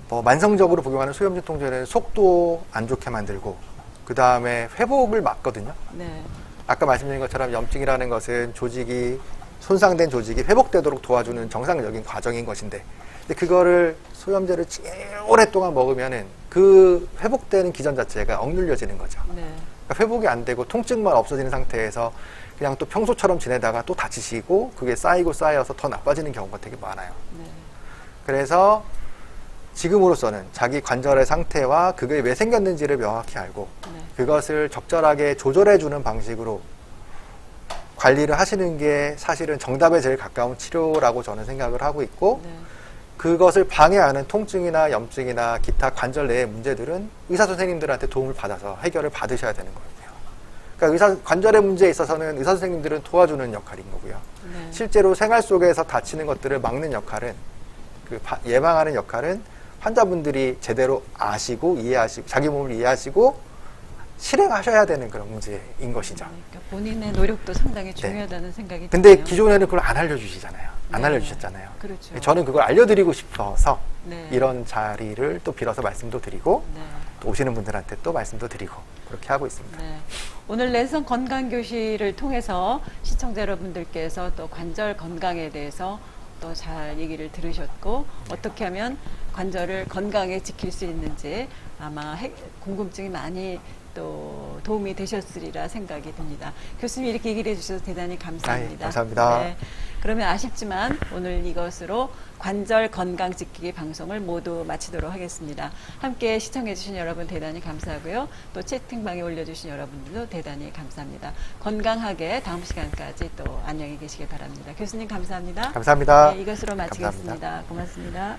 뭐 만성적으로 복용하는 소염제 통제는 속도 안 좋게 만들고, 그 다음에 회복을 막거든요. 네. 아까 아까 말씀드린 것처럼 염증이라는 것은 손상된 조직이 회복되도록 도와주는 정상적인 과정인 것인데, 근데 그거를 소염제를 오랫동안 먹으면은 그 회복되는 기전 자체가 억눌려지는 거죠. 네. 그러니까 회복이 안 되고 통증만 없어지는 상태에서 그냥 또 평소처럼 지내다가 또 다치시고, 그게 쌓이고 쌓여서 더 나빠지는 경우가 되게 많아요. 네. 그래서 지금으로서는 자기 관절의 상태와 그게 왜 생겼는지를 명확히 알고, 네. 그것을 적절하게 조절해주는 방식으로 관리를 하시는 게 사실은 정답에 제일 가까운 치료라고 저는 생각을 하고 있고, 네. 그것을 방해하는 통증이나 염증이나 기타 관절 내의 문제들은 의사 선생님들한테 도움을 받아서 해결을 받으셔야 되는 거예요. 그러니까 관절의 문제에 있어서는 의사 선생님들은 도와주는 역할인 거고요. 네. 실제로 생활 속에서 다치는 것들을 막는 역할은, 예방하는 역할은 환자분들이 제대로 아시고 이해하시고 자기 몸을 이해하시고 실행하셔야 되는 그런 문제인 것이죠. 그러니까 본인의 노력도 상당히 네. 중요하다는 생각이 근데 드네요. 기존에는 그걸 안 알려주시잖아요. 안 네. 알려주셨잖아요. 그렇죠. 저는 그걸 알려드리고 싶어서 네. 이런 자리를 또 빌어서 말씀도 드리고, 네. 또 오시는 분들한테 또 말씀도 드리고 그렇게 하고 있습니다. 네. 오늘 랜선 건강교실을 통해서 시청자 여러분들께서 또 관절 건강에 대해서 또 잘 얘기를 들으셨고, 어떻게 하면 관절을 건강하게 지킬 수 있는지 아마 궁금증이 많이 또 도움이 되셨으리라 생각이 듭니다. 교수님 이렇게 얘기를 해주셔서 대단히 감사합니다. 감사합니다. 네. 그러면 아쉽지만 오늘 이것으로 관절 건강 지키기 방송을 모두 마치도록 하겠습니다. 함께 시청해주신 여러분 대단히 감사하고요. 또 채팅방에 올려주신 여러분들도 대단히 감사합니다. 건강하게 다음 시간까지 또 안녕히 계시길 바랍니다. 교수님 감사합니다. 감사합니다. 네, 이것으로 마치겠습니다. 감사합니다. 고맙습니다.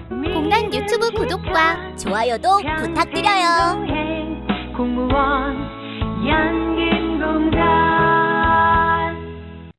공단 유튜브 구독과 좋아요도 부탁드려요. 공무원 연금공단